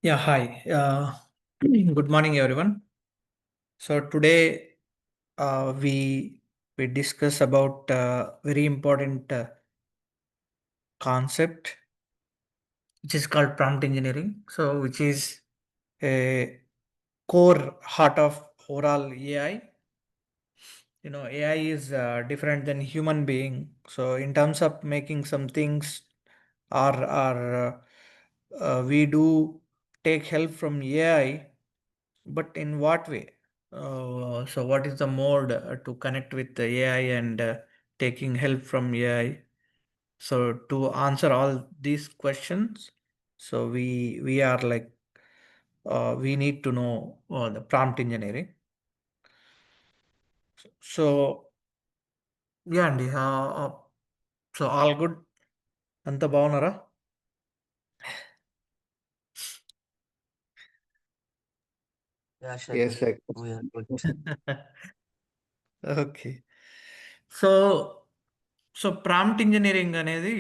Yeah, hi. Good morning, everyone. So today we discuss about very important concept, which is called prompt engineering. So, which is a core heart of overall AI. AI is different than human being. So, in terms of making some things, we do take help from AI. But in what way? So what is the mode to connect with the AI and taking help from AI? So to answer all these questions, so we are like we need to know the prompt engineering. So yeah, Andy. So all good. అంత బాగున్నారా? Yeah, sure. Yes, sir. We are good. Okay. So so prompt engineering అనేది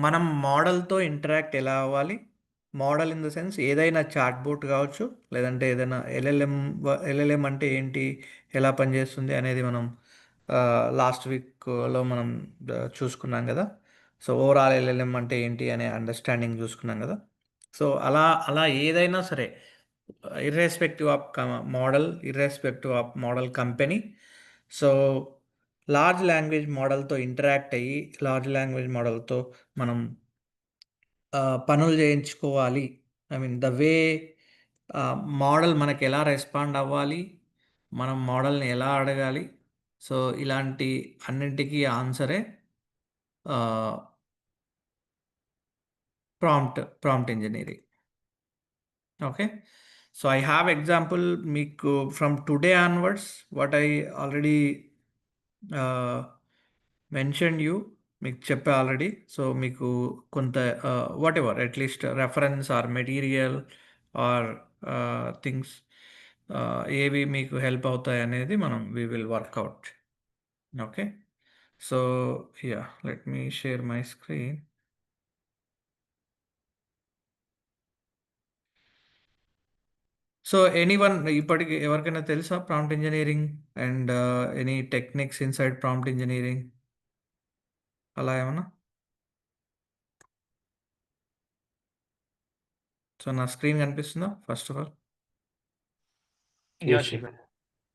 మనం మోడల్తో interact ఎలా అవ్వాలి? Model in the sense ఏదైనా chatbot కావచ్చు, లేదంటే ఏదైనా ఎల్ఎల్ఎం అంటే ఏంటి? ఎలా పనిచేస్తుంది? అనేది మనం లాస్ట్ వీక్‌లో మనం చూసుకున్నాం గదా! సో ఓవరాల్ ఎల్ఎల్ఎం అంటే ఏంటి అనే అండర్‌స్టాండింగ్ చూసుకున్నాం గదా! సో అలా అలా ఏదైనా సరే irrespective of model, irrespective of model company. So large language మోడల్తో ఇంటరాక్ట్ అయ్యి లార్జ్ లాంగ్వేజ్ మోడల్తో మనం పనులు చేయించుకోవాలి. I mean the way model మనకి ఎలా రెస్పాండ్ అవ్వాలి, మనం మోడల్ని ఎలా అడగాలి. సో ఇలాంటి అన్నింటికీ ఆన్సరే prompt engineering. Okay. So I have example మీకు from today onwards what I already mention you మీకు చెప్పా ఆల్రెడీ. సో మీకు కొంత whatever at least reference or material or things ఏవి మీకు హెల్ప్ అవుతాయి అనేది మనం we will work out. Okay. So yeah let me share my screen. So anyone ఇప్పటికి ఎవరికైనా తెలుసా prompt engineering and any techniques inside prompt engineering అలా ఏమన్నా? సో నా స్క్రీన్ కనిపిస్తుందా first of all? Yes, sir. Shivan.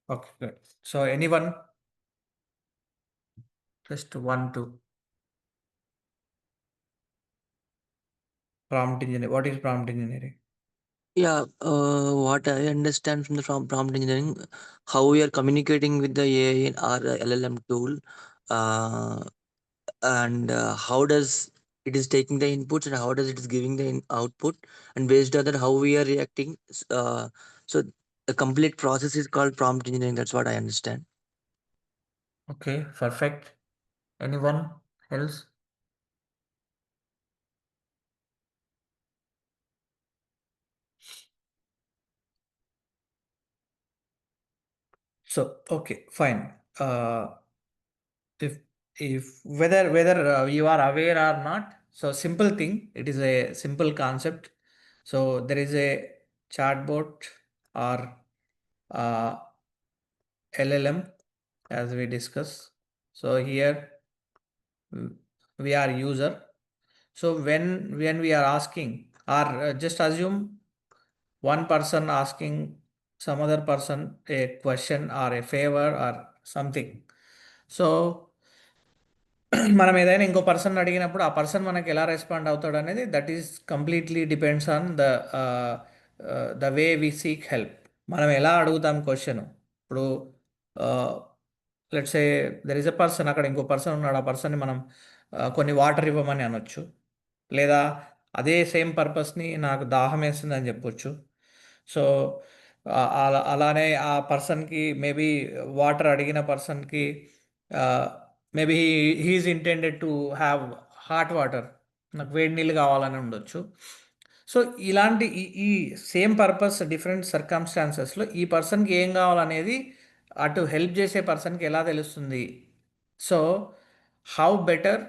Okay, good. So anyone just 1, 2 prompt engineer. What is prompt engineering? Yeah, what I understand from the prompt engineering, how we are communicating with the AI or LLM tool, uh, and how does it is taking the inputs and how does it is giving the output, and based on that how we are reacting. So the complete process is called prompt engineering. That's what I understand. Okay, perfect. Anyone else? So okay, fine. if if whether you are aware or not, so simple thing, it is a simple concept. So there is a chatbot or uh, LLM as we discuss. So here we are user. So when we are asking or just assume one person asking some other person a question or a favor or something. So మనం ఏదైనా ఇంకో person అడిగినప్పుడు ఆ person మనకి ఎలా respond అవుతాడు అనేది that is completely depends on the way we seek help. మనం ఎలా అడుగుతాం క్వశ్చన్. ఇప్పుడు let's say there is a person, అక్కడ ఇంకో పర్సన్ ఉన్నాడు. ఆ పర్సన్ని మనం కొన్ని వాటర్ ఇవ్వమని అనొచ్చు, లేదా అదే సేమ్ పర్పస్ని నాకు దాహం వేస్తుంది అని చెప్పొచ్చు. సో అలానే ఆ పర్సన్కి మేబీ వాటర్ అడిగిన పర్సన్కి maybe he is intended to have hot water, నాకు వేడి నీళ్ళు కావాలని ఉండొచ్చు. సో ఇలాంటి ఈ సేమ్ పర్పస్ డిఫరెంట్ సర్కమ్స్టాన్సెస్లో ఈ పర్సన్కి ఏం కావాలనేది అటు హెల్ప్ చేసే పర్సన్కి ఎలా తెలుస్తుంది? సో హౌ బెటర్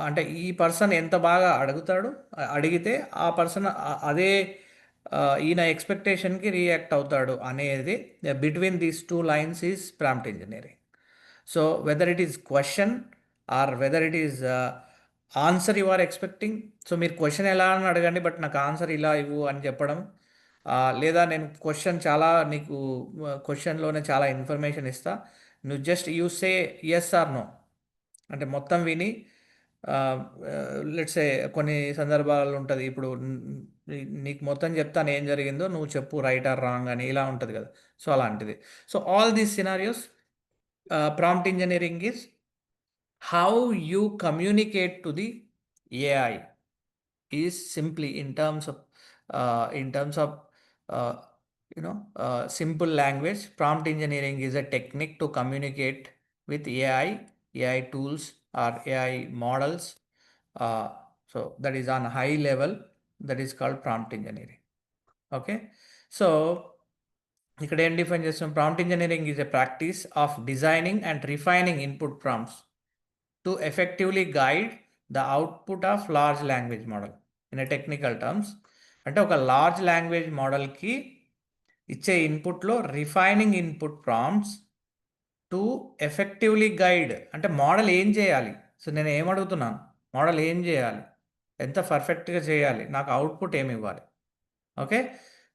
అంటే ఈ పర్సన్ ఎంత బాగా అడుగుతాడు, అడిగితే ఆ పర్సన్ అదే ఈయన ఎక్స్పెక్టేషన్కి రియాక్ట్ అవుతాడు అనేది between these two lines is prompt engineering. So whether it is question or whether it is answer you are expecting. So మీరు క్వశ్చన్ ఎలా అని అడగండి, బట్ నాకు ఆన్సర్ ఇలా ఇవ్వు అని చెప్పడం. లేదా నేను క్వశ్చన్ చాలా నీకు క్వశ్చన్లోనే చాలా ఇన్ఫర్మేషన్ ఇస్తా, నువ్వు just you say yes or no అంటే మొత్తం విని లెట్సే కొన్ని సందర్భాలలో ఉంటుంది. ఇప్పుడు నీకు మొత్తం చెప్తాను ఏం జరిగిందో, నువ్వు చెప్పు రైట్ ఆర్ రాంగ్ అని, ఇలా ఉంటుంది కదా. సో అలాంటిది. So all these scenarios prompt engineering is how you communicate to the AI is simply in terms of uh, simple language. Prompt engineering is a technique to communicate with AI tools or AI models. So that is on high level, that is called prompt engineering. Okay, so ఇక్కడ ఏం define చేస్తున్నాం, prompt engineering is a practice of designing and refining input prompts to effectively guide the output of large language model. In technical terms అంటే ఒక large language మోడల్కి ఇచ్చే ఇన్పుట్లో refining input prompts to effectively guide అంటే model ఏం చేయాలి. So నేను ఏమడుగుతున్నాను, model ఏం చేయాలి, ఎంత పర్ఫెక్ట్గా చేయాలి, నాకు అవుట్పుట్ ఏమి ఇవ్వాలి. Okay,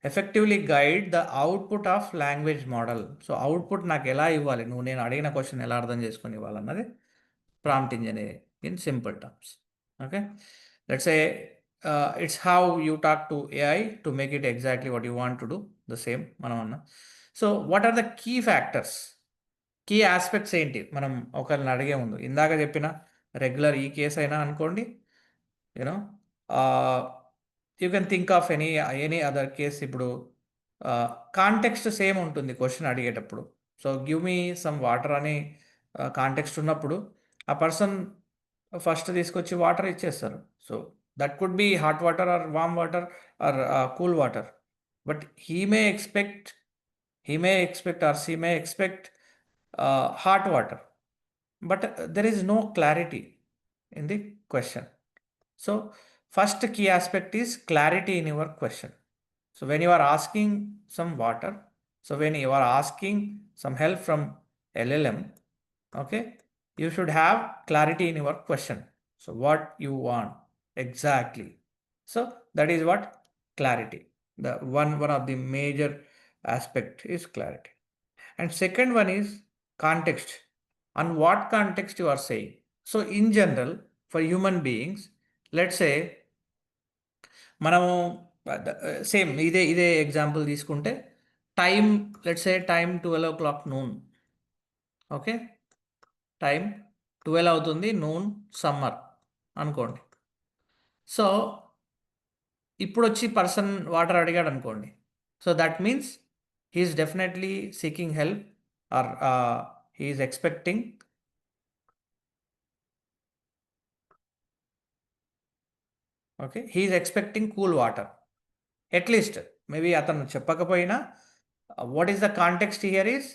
effectively guide the output of language model. So output నాకు ఎలా ఇవ్వాలి, నేను అడిగిన క్వశ్చన్ ఎలా అర్థం చేసుకొని ఇవ్వాలన్నది prompt engineering in simple terms. Okay, let's say it's how you talk to AI to make it exactly what you want to do, the same మనం అన్న. So what are the key factors, key aspects ఏంటి మనం ఒకరిని అడిగే ముందు. ఇందాక చెప్పిన regular ఈ కేస్ అయినా అనుకోండి, you know you can think of any other case. ఇప్పుడు కాంటెక్స్ట్ సేమ్ ఉంటుంది క్వశ్చన్ అడిగేటప్పుడు. So give me some water అని కాంటెక్స్ట్ ఉన్నప్పుడు ఆ పర్సన్ ఫస్ట్ తీసుకొచ్చి వాటర్ ఇచ్చేస్తారు. So that could be hot water or warm water or cool water, but he may expect or she may expect hot water, but there is no clarity in the question. So first key aspect is clarity in your question. So when you are asking some water, so when you are asking some help from LLM, okay, you should have clarity in your question. So what you want exactly. So that is what clarity. The one of the major aspect is clarity. And second one is context. On what context you are saying. So in general, for human beings, let's say మనము same ఇదే example తీసుకుంటే time, let's say time 12 o'clock noon. Okay, time 12 అవుతుంది, noon, summer అనుకోండి. So ఇప్పుడు వచ్చి person water అడిగాడు అనుకోండి. So that means he is definitely seeking help or he is expecting okay, he is expecting cool water. At least maybe అతను చెప్పకపోయినా what is the context here is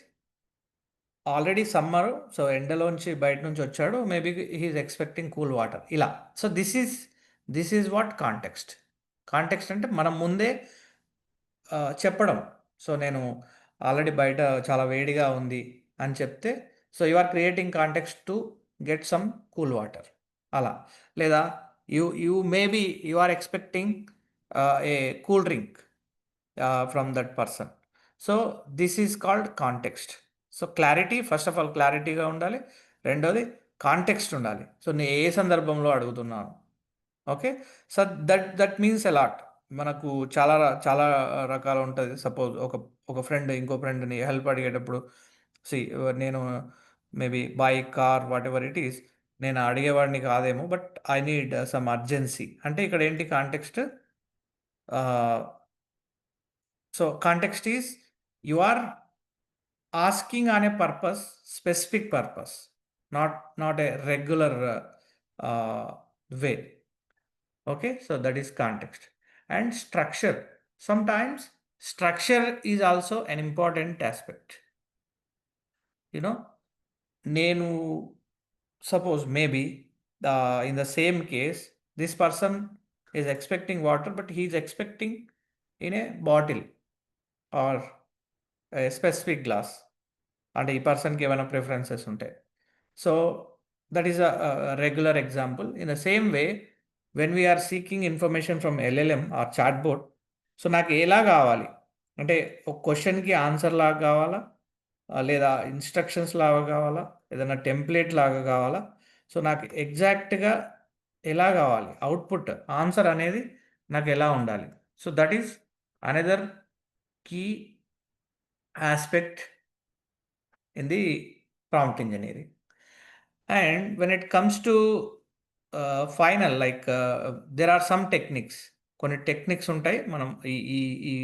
already summer, so ఎండలోంచి బయట నుంచి వచ్చాడు, maybe he is expecting cool water, ఇలా. So this is what context. Context అంటే మనం ముందే చెప్పడం. సో నేను ఆల్రెడీ బయట చాలా వేడిగా ఉంది అని చెప్తే, so you are creating context to get some cool water, అలా. లేదా you maybe you are expecting a cool drink from that person. So this is called context. So clarity, first of all క్లారిటీగా ఉండాలి. రెండోది context ఉండాలి. So నేను ఏ సందర్భంలో అడుగుతున్నాను. Okay, so that means a lot. మనకు చాలా రకాలు ఉంటుంది. సపోజ్ ఒక ఫ్రెండ్ ఇంకో ఫ్రెండ్ని హెల్ప్ అడిగేటప్పుడు, నేను maybe bike, car, whatever it is, నేను అడిగేవాడిని కాదేమో, but I need some urgency అంటే ఇక్కడ ఏంటి context. So context is you are asking on a purpose, specific purpose, not a regular way. Okay, so that is context. And structure, sometimes structure is also an important aspect. You know, నేను suppose maybe in the same case, this person is expecting water, but he is expecting in a bottle or a specific glass. అంటే ఈ పర్సన్కి ఏమైనా preferences ఉంటాయి. So that is a regular example. In the same way when we're seeking information from LLM or chatbot, so నాకు ఎలా కావాలి అంటే ఒక క్వశ్చన్కి ఆన్సర్ లాగా కావాలా, లేదా ఇన్స్ట్రక్షన్స్ లాగా కావాలా, ఏదైనా టెంప్లెట్ లాగా కావాలా, సో నాకు ఎగ్జాక్ట్గా ఎలా కావాలి, అవుట్పుట్ ఆన్సర్ అనేది నాకు ఎలా ఉండాలి. So that is another key aspect in the prompt engineering. And when it comes to final, like there are some techniques. కొన్ని టెక్నిక్స్ ఉంటాయి, మనం ఈ ఈ ఈ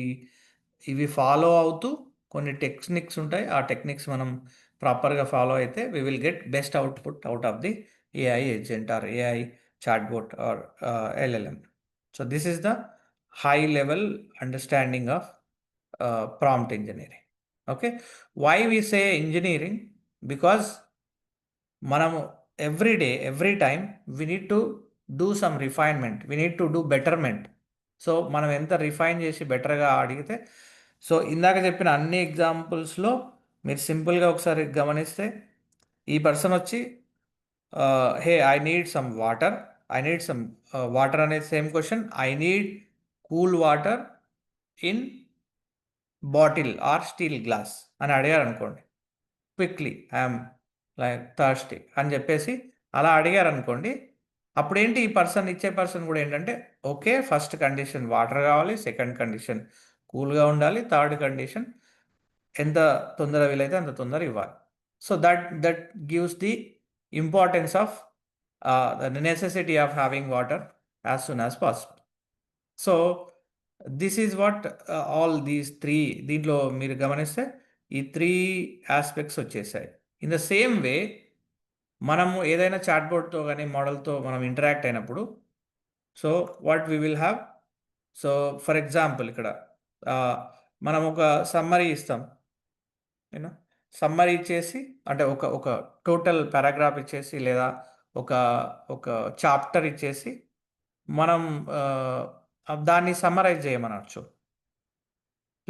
ఇవి ఫాలో అవుతూ కొన్ని టెక్నిక్స్ ఉంటాయి. ఆ టెక్నిక్స్ మనం ప్రాపర్గా ఫాలో అయితే we will get best output out of the AI agent or AI chatbot or LLM. So this is the high level understanding of prompt engineering. Okay, why we say engineering? Because మనము every day every time we need to do some refinement, we need to do betterment. So మనం ఎంత refine చేసి బెటర్గా అడిగితే, so ఇందాక చెప్పిన అన్ని ఎగ్జాంపుల్స్లో మీరు సింపుల్గా ఒకసారి గమనిస్తే ఈ పర్సన్ వచ్చి hey I need some water, I need some water అనేది same question, I need cool water in bottle or steel glass అని అడిగారు అనుకోండి, క్విక్లీ ఐఎమ్ లైక్ థర్స్టీ అని చెప్పేసి అలా అడిగారు అనుకోండి, అప్పుడేంటి ఈ పర్సన్ ఇచ్చే పర్సన్ కూడా ఏంటంటే ఓకే ఫస్ట్ కండిషన్ వాటర్ కావాలి, సెకండ్ కండిషన్ కూల్గా ఉండాలి, థర్డ్ కండిషన్ ఎంత తొందర వీలైతే అంత తొందర ఇవ్వాలి. So that gives the importance of the necessity of having water as soon as possible. So this is what all these three, దీంట్లో మీరు గమనిస్తే ఈ త్రీ ఆస్పెక్ట్స్ వచ్చేసాయి. ఇన్ ద సేమ్ వే మనము ఏదైనా చాట్బోర్డ్తో కానీ మోడల్తో మనం ఇంటరాక్ట్ అయినప్పుడు, so what we will have, so for example ఇక్కడ మనం ఒక సమ్మరీ ఇస్తాం, యూనో సమ్మరీ ఇచ్చేసి అంటే ఒక ఒక టోటల్ పారాగ్రాఫ్ ఇచ్చేసి లేదా ఒక ఒక చాప్టర్ ఇచ్చేసి మనం దాన్ని సమ్మరైజ్ చేయమనవచ్చు,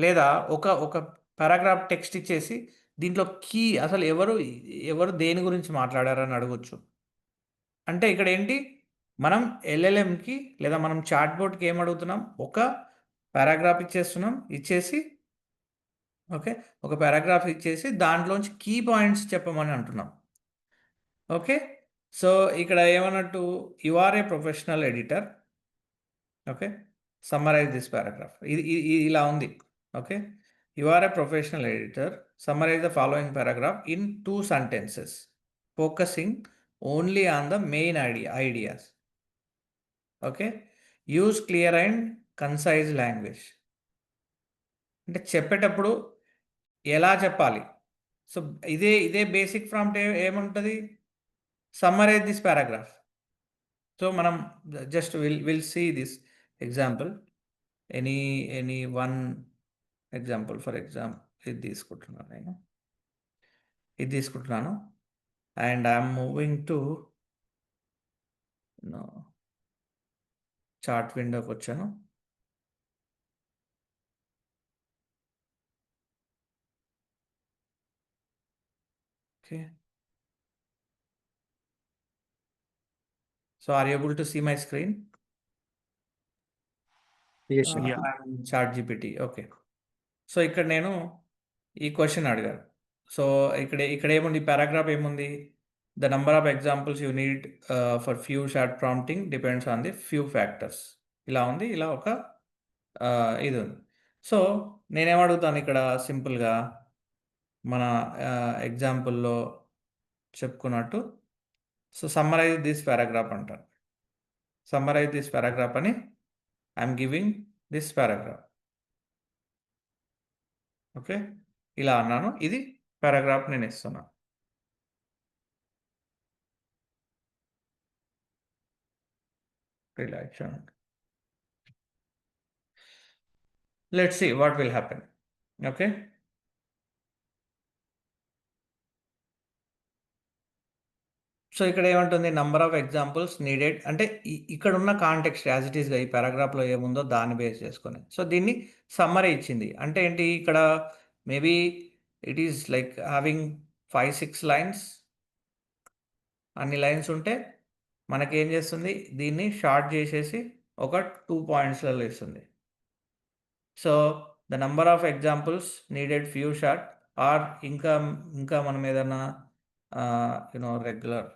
లేదా ఒక ఒక పారాగ్రాఫ్ టెక్స్ట్ ఇచ్చేసి దీంట్లో కీ అసలు ఎవరు ఎవరు దేని గురించి మాట్లాడారని అడగొచ్చు. అంటే ఇక్కడ ఏంటి, మనం ఎల్ఎల్ఎంకి లేదా మనం చాట్బోట్కి ఏం అడుగుతున్నాం, ఒక పారాగ్రాఫ్ ఇచ్చేస్తున్నాం, ఇచ్చేసి ఓకే ఒక పారాగ్రాఫ్ ఇచ్చేసి దాంట్లోంచి కీ పాయింట్స్ చెప్పమని అంటున్నాం. ఓకే, సో ఇక్కడ ఏమన్నట్టు, you are a professional editor, okay summarize this paragraph, ఇది ఇలా ఉంది. Okay, you are a professional editor, summarize the following paragraph in 2 sentences focusing only on the main ideas. Okay, use clear and concise language, అంటే చెప్పేటప్పుడు ఎలా చెప్పాలి. So ఇదే ఇదే basic prompt ఏముంటుంది, సమ్మరైజ్ దిస్ పారాగ్రాఫ్. సో మనం just will see this example, any one example. For example ఇది తీసుకుంటున్నాను నేను, ఇది తీసుకుంటున్నాను and I'm moving to chart విండోకి వచ్చాను. Okay, so are you able to see my screen? Yes, sir. Yeah. ChatGPT. Okay, so ఇక్కడ నేను ఈ క్వశ్చన్ అడిగాను. సో ఇక్కడ ఏముంది, పారాగ్రాఫ్ ఏముంది, the number of examples you need for few short prompting depends on the few factors, ఇలా ఉంది, ఇలా ఒక ఇది ఉంది. సో నేనేమడుగుతాను ఇక్కడ సింపుల్గా మన ఎగ్జాంపుల్లో చెప్పుకున్నట్టు, సో సమ్మరైజ్ దిస్ పారాగ్రాఫ్ అంటారు. సమ్మరైజ్ దిస్ పారాగ్రాఫ్ అని I'm giving this paragraph. Okay, ఇలా అన్నాను, ఇది పారాగ్రాఫ్ నేను ఇస్తున్నాను. Relaxation. Let's see what will happen. Okay. So ఇక్కడ ఏమంటుంది, నంబర్ ఆఫ్ ఎగ్జాంపుల్స్ నీడెడ్ అంటే ఇక్కడ ఉన్న కాంటెక్స్ట్ యాజ్ ఇట్ ఈస్గా ఈ పారాగ్రాఫ్లో ఏముందో దాన్ని బేస్ చేసుకొని, సో దీన్ని సమ్మరీ ఇచ్చింది. అంటే ఏంటి ఇక్కడ maybe it is like having 5-6 lines. అన్ని లైన్స్ ఉంటే మనకేం చేస్తుంది, దీన్ని షార్ట్ చేసేసి ఒక 2 పాయింట్స్లలో ఇస్తుంది. So the number of examples needed few shot or ఇంకా మనం ఏదైనా regular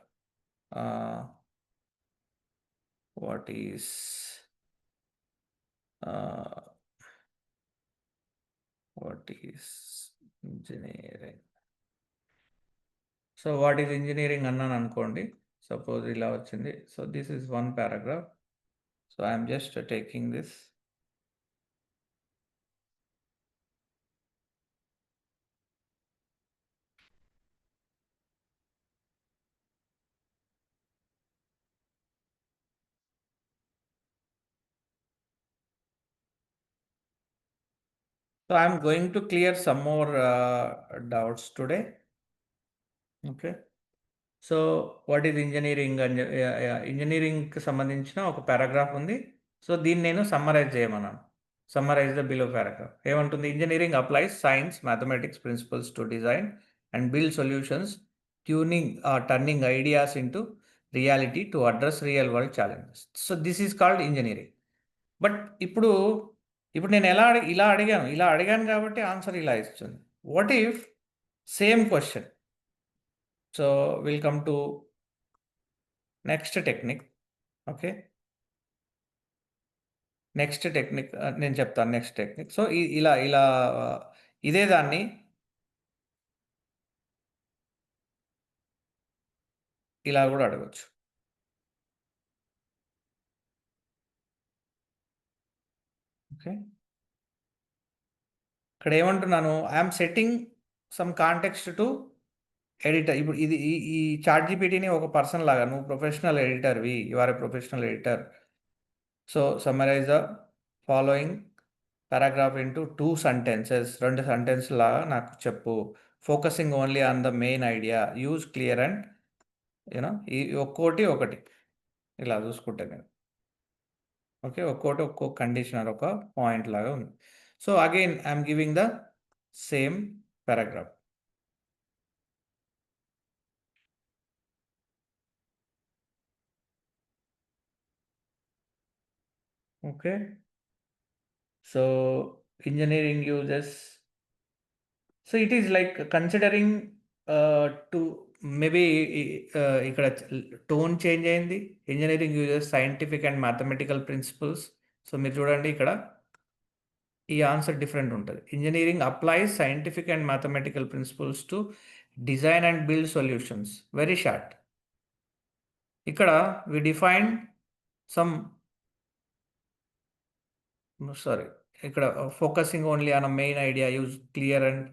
what is what is engineering. So what is engineering అన్నాను అనుకోండి, సపోజ్ ఇలా వచ్చింది. So this is one paragraph. So I'm just taking this. So I'm going to clear some more doubts today. Okay. So what is engineering అని ఇంజనీరింగ్కి సంబంధించిన ఒక paragraph ఉంది. సో దీన్ని నేను సమ్మరైజ్ చేయమన్నాను. Summarize the below paragraph. ఏమంటుంది, engineering applies science mathematics principles to design and build solutions, tuning turning ideas into reality to address real world challenges. So this is called engineering. But ఇప్పుడు నేను ఇలా అడిగాను కాబట్టి answer ఇలా ఇస్తుంది. What if same question. So will come to next technique. Okay, next technique నేను చెప్తాను. Next technique. So ఇలా ఇలా ఇదే దాన్ని ఇలా కూడా అడగచ్చు. ఓకే, ఇక్కడ ఏమంటున్నాను, I'm setting some context to editor. ఇప్పుడు ఇది ఈ చాట్ జీపీటీని ఒక పర్సన్ లాగా, నువ్వు ప్రొఫెషనల్ ఎడిటర్వి, you are a professional editor. So summarize the following paragraph into 2 sentences. 2 sentence లాగా నాకు చెప్పు. Focusing only on the main idea, use clear and ఈ ఒక్కోటి ఒకటి ఇలా చూసుకుంటే నేను. ఓకే, ఒక్కో కండిషనర్ ఒక పాయింట్ లాగా ఉంది. So again I'm giving the same paragraph. Okay, so engineering uses, so it is like considering to maybe ఇక్కడ టోన్ చేంజ్ అయింది. Engineering uses scientific and mathematical principles. So మీరు చూడండి ఇక్కడ ఈ ఆన్సర్ డిఫరెంట్ ఉంటుంది. Engineering applies scientific and mathematical principles to design and build solutions. Very short. ఇక్కడ we define some, sorry, ఇక్కడ focusing only on main idea, use clear and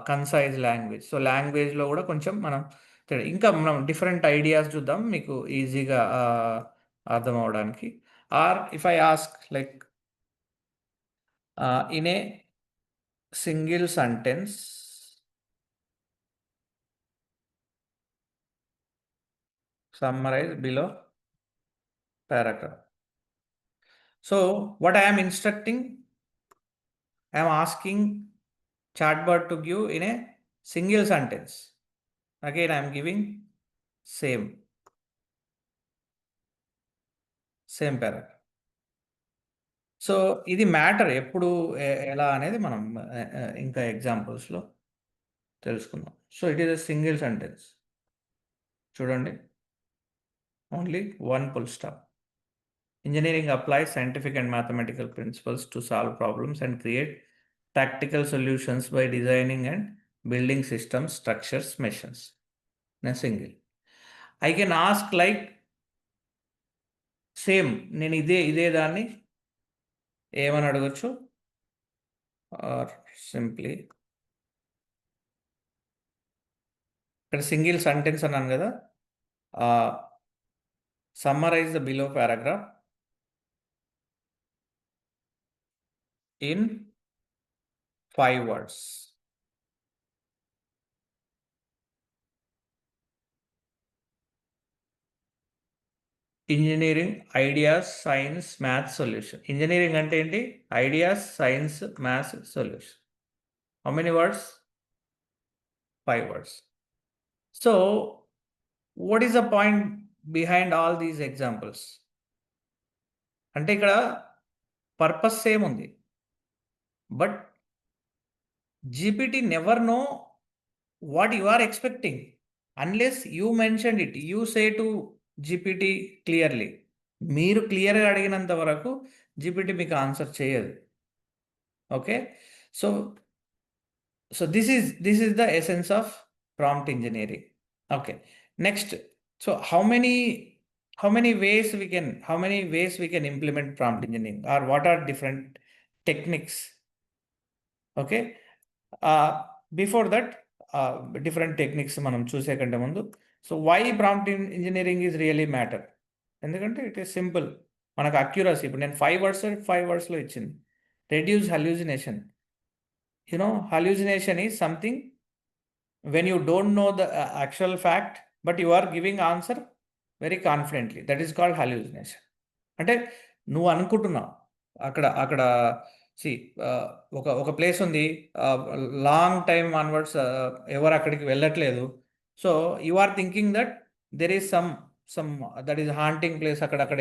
concise language. So లాంగ్వేజ్లో కూడా కొంచెం మనం ఇంకా మనం డిఫరెంట్ ఐడియాస్ చూద్దాం మీకు ఈజీగా అర్థం అవడానికి. Or if I ask like in a single sentence, summarize below paragraph. So what I am instructing, I am asking chatbot to give in a single sentence. Again I am giving same paragraph. So ఇది matter ఎప్పుడు ఎలా అనేది మనం ఇంకా ఎగ్జాంపుల్స్లో తెలుసుకుందాం. So it is a single sentence. చూడండి, only 1 full stop. Engineering applies scientific and mathematical principles to solve problems and create practical solutions by designing and building systems, structures, machines. In a single. I can ask like same, నేను ఇదే దాన్ని ఏమని అడగచ్చు, are simply ఇక్కడ single sentence అన్నాను కదా, summarise the below paragraph in 5 words. Engineering ideas science maths solution. Engineering అంటే ఏంటి? Ideas science maths solution. How many words? 5 words. So what is the point behind all these examples? అంటే ఇక్కడ purpose same ఉంది, but GPT never know what you are expecting unless you mentioned it. You say to GPT clearly. మీరు క్లియర్గా అడిగినంత వరకు GPT మీకు answer చేయదు. Okay, so this is the essence of prompt engineering. Okay, next, so how many ways we can implement prompt engineering, or what are different techniques? Okay, before that different techniques మనం చూసే కంటే ముందు, so why prompt engineering is really matter? ఎందుకంటే it is simple. మనకు accuracy, ఇప్పుడు నేను 5 wordsలో ఇచ్చింది. Reduce hallucination. Hallucination is something when you don't know the actual fact, but you are giving answer very confidently. That is called hallucination. అంటే నువ్వు అనుకుంటున్నావు అక్కడ అక్కడ సి ఒక ప్లేస్ ఉంది, లాంగ్ టైమ్ ఆన్వర్డ్స్ ఎవరు అక్కడికి వెళ్ళట్లేదు. So you are thinking that there is some that is haunting place, అక్కడ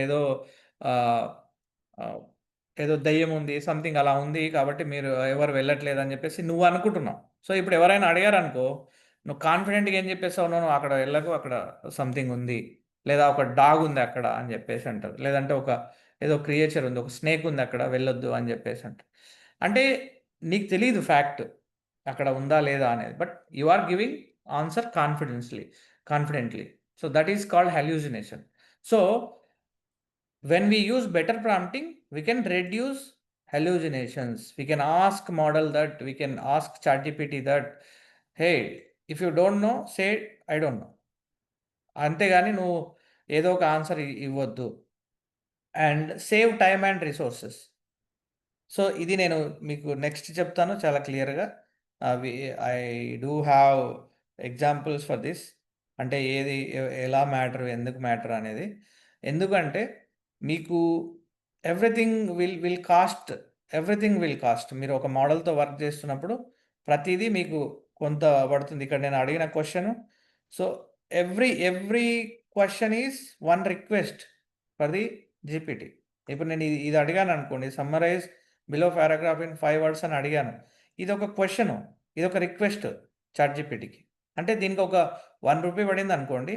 ఏదో దయ్యం ఉంది, సంథింగ్ అలా ఉంది, కాబట్టి మీరు ఎవరు వెళ్ళట్లేదు అని చెప్పేసి నువ్వు అనుకుంటున్నావు. సో ఇప్పుడు ఎవరైనా అడిగారనుకో, నువ్వు కాన్ఫిడెంట్గా ఏం చెప్పేస్తావు? నువ్వు అక్కడ వెళ్ళకు, అక్కడ సంథింగ్ ఉంది, లేదా ఒక డాగ్ ఉంది అక్కడ అని చెప్పేసి అంటారు, లేదంటే ఏదో క్రియేచర్ ఉంది, ఒక స్నేక్ ఉంది అక్కడ, వెళ్ళొద్దు అని చెప్పేసి అంటారు. అంటే నీకు తెలియదు ఫ్యాక్ట్ అక్కడ ఉందా లేదా అనేది, but you are giving answer confidently. So that is called hallucination. సో when we use better prompting, we can reduce hallucinations. We can ask model that, we can ask ChatGPT that, hey, if you don't know, say I don't know. అంతేగాని నువ్వు ఏదో ఒక answer ఇవ్వద్దు. And save time and resources. So ఇది నేను మీకు next చెప్తాను చాలా క్లియర్గా. I do have examples for this. అంటే ఏది ఎలా మ్యాటర్, ఎందుకు మ్యాటర్ అనేది. ఎందుకంటే మీకు ఎవ్రీథింగ్ విల్ కాస్ట్. మీరు ఒక మోడల్తో వర్క్ చేస్తున్నప్పుడు ప్రతిదీ మీకు కొంత పడుతుంది. ఇక్కడ నేను అడిగిన question, so every question is one request for the GPT. ఇప్పుడు నేను ఇది అడిగాను అనుకోండి, summarise below paragraph in 5 words అని అడిగాను. ఇది ఒక క్వశ్చను, ఇది ఒక రిక్వెస్ట్ చాట్ జీపీటీకి. అంటే దీనికి ఒక 1 రూపీ పడింది అనుకోండి.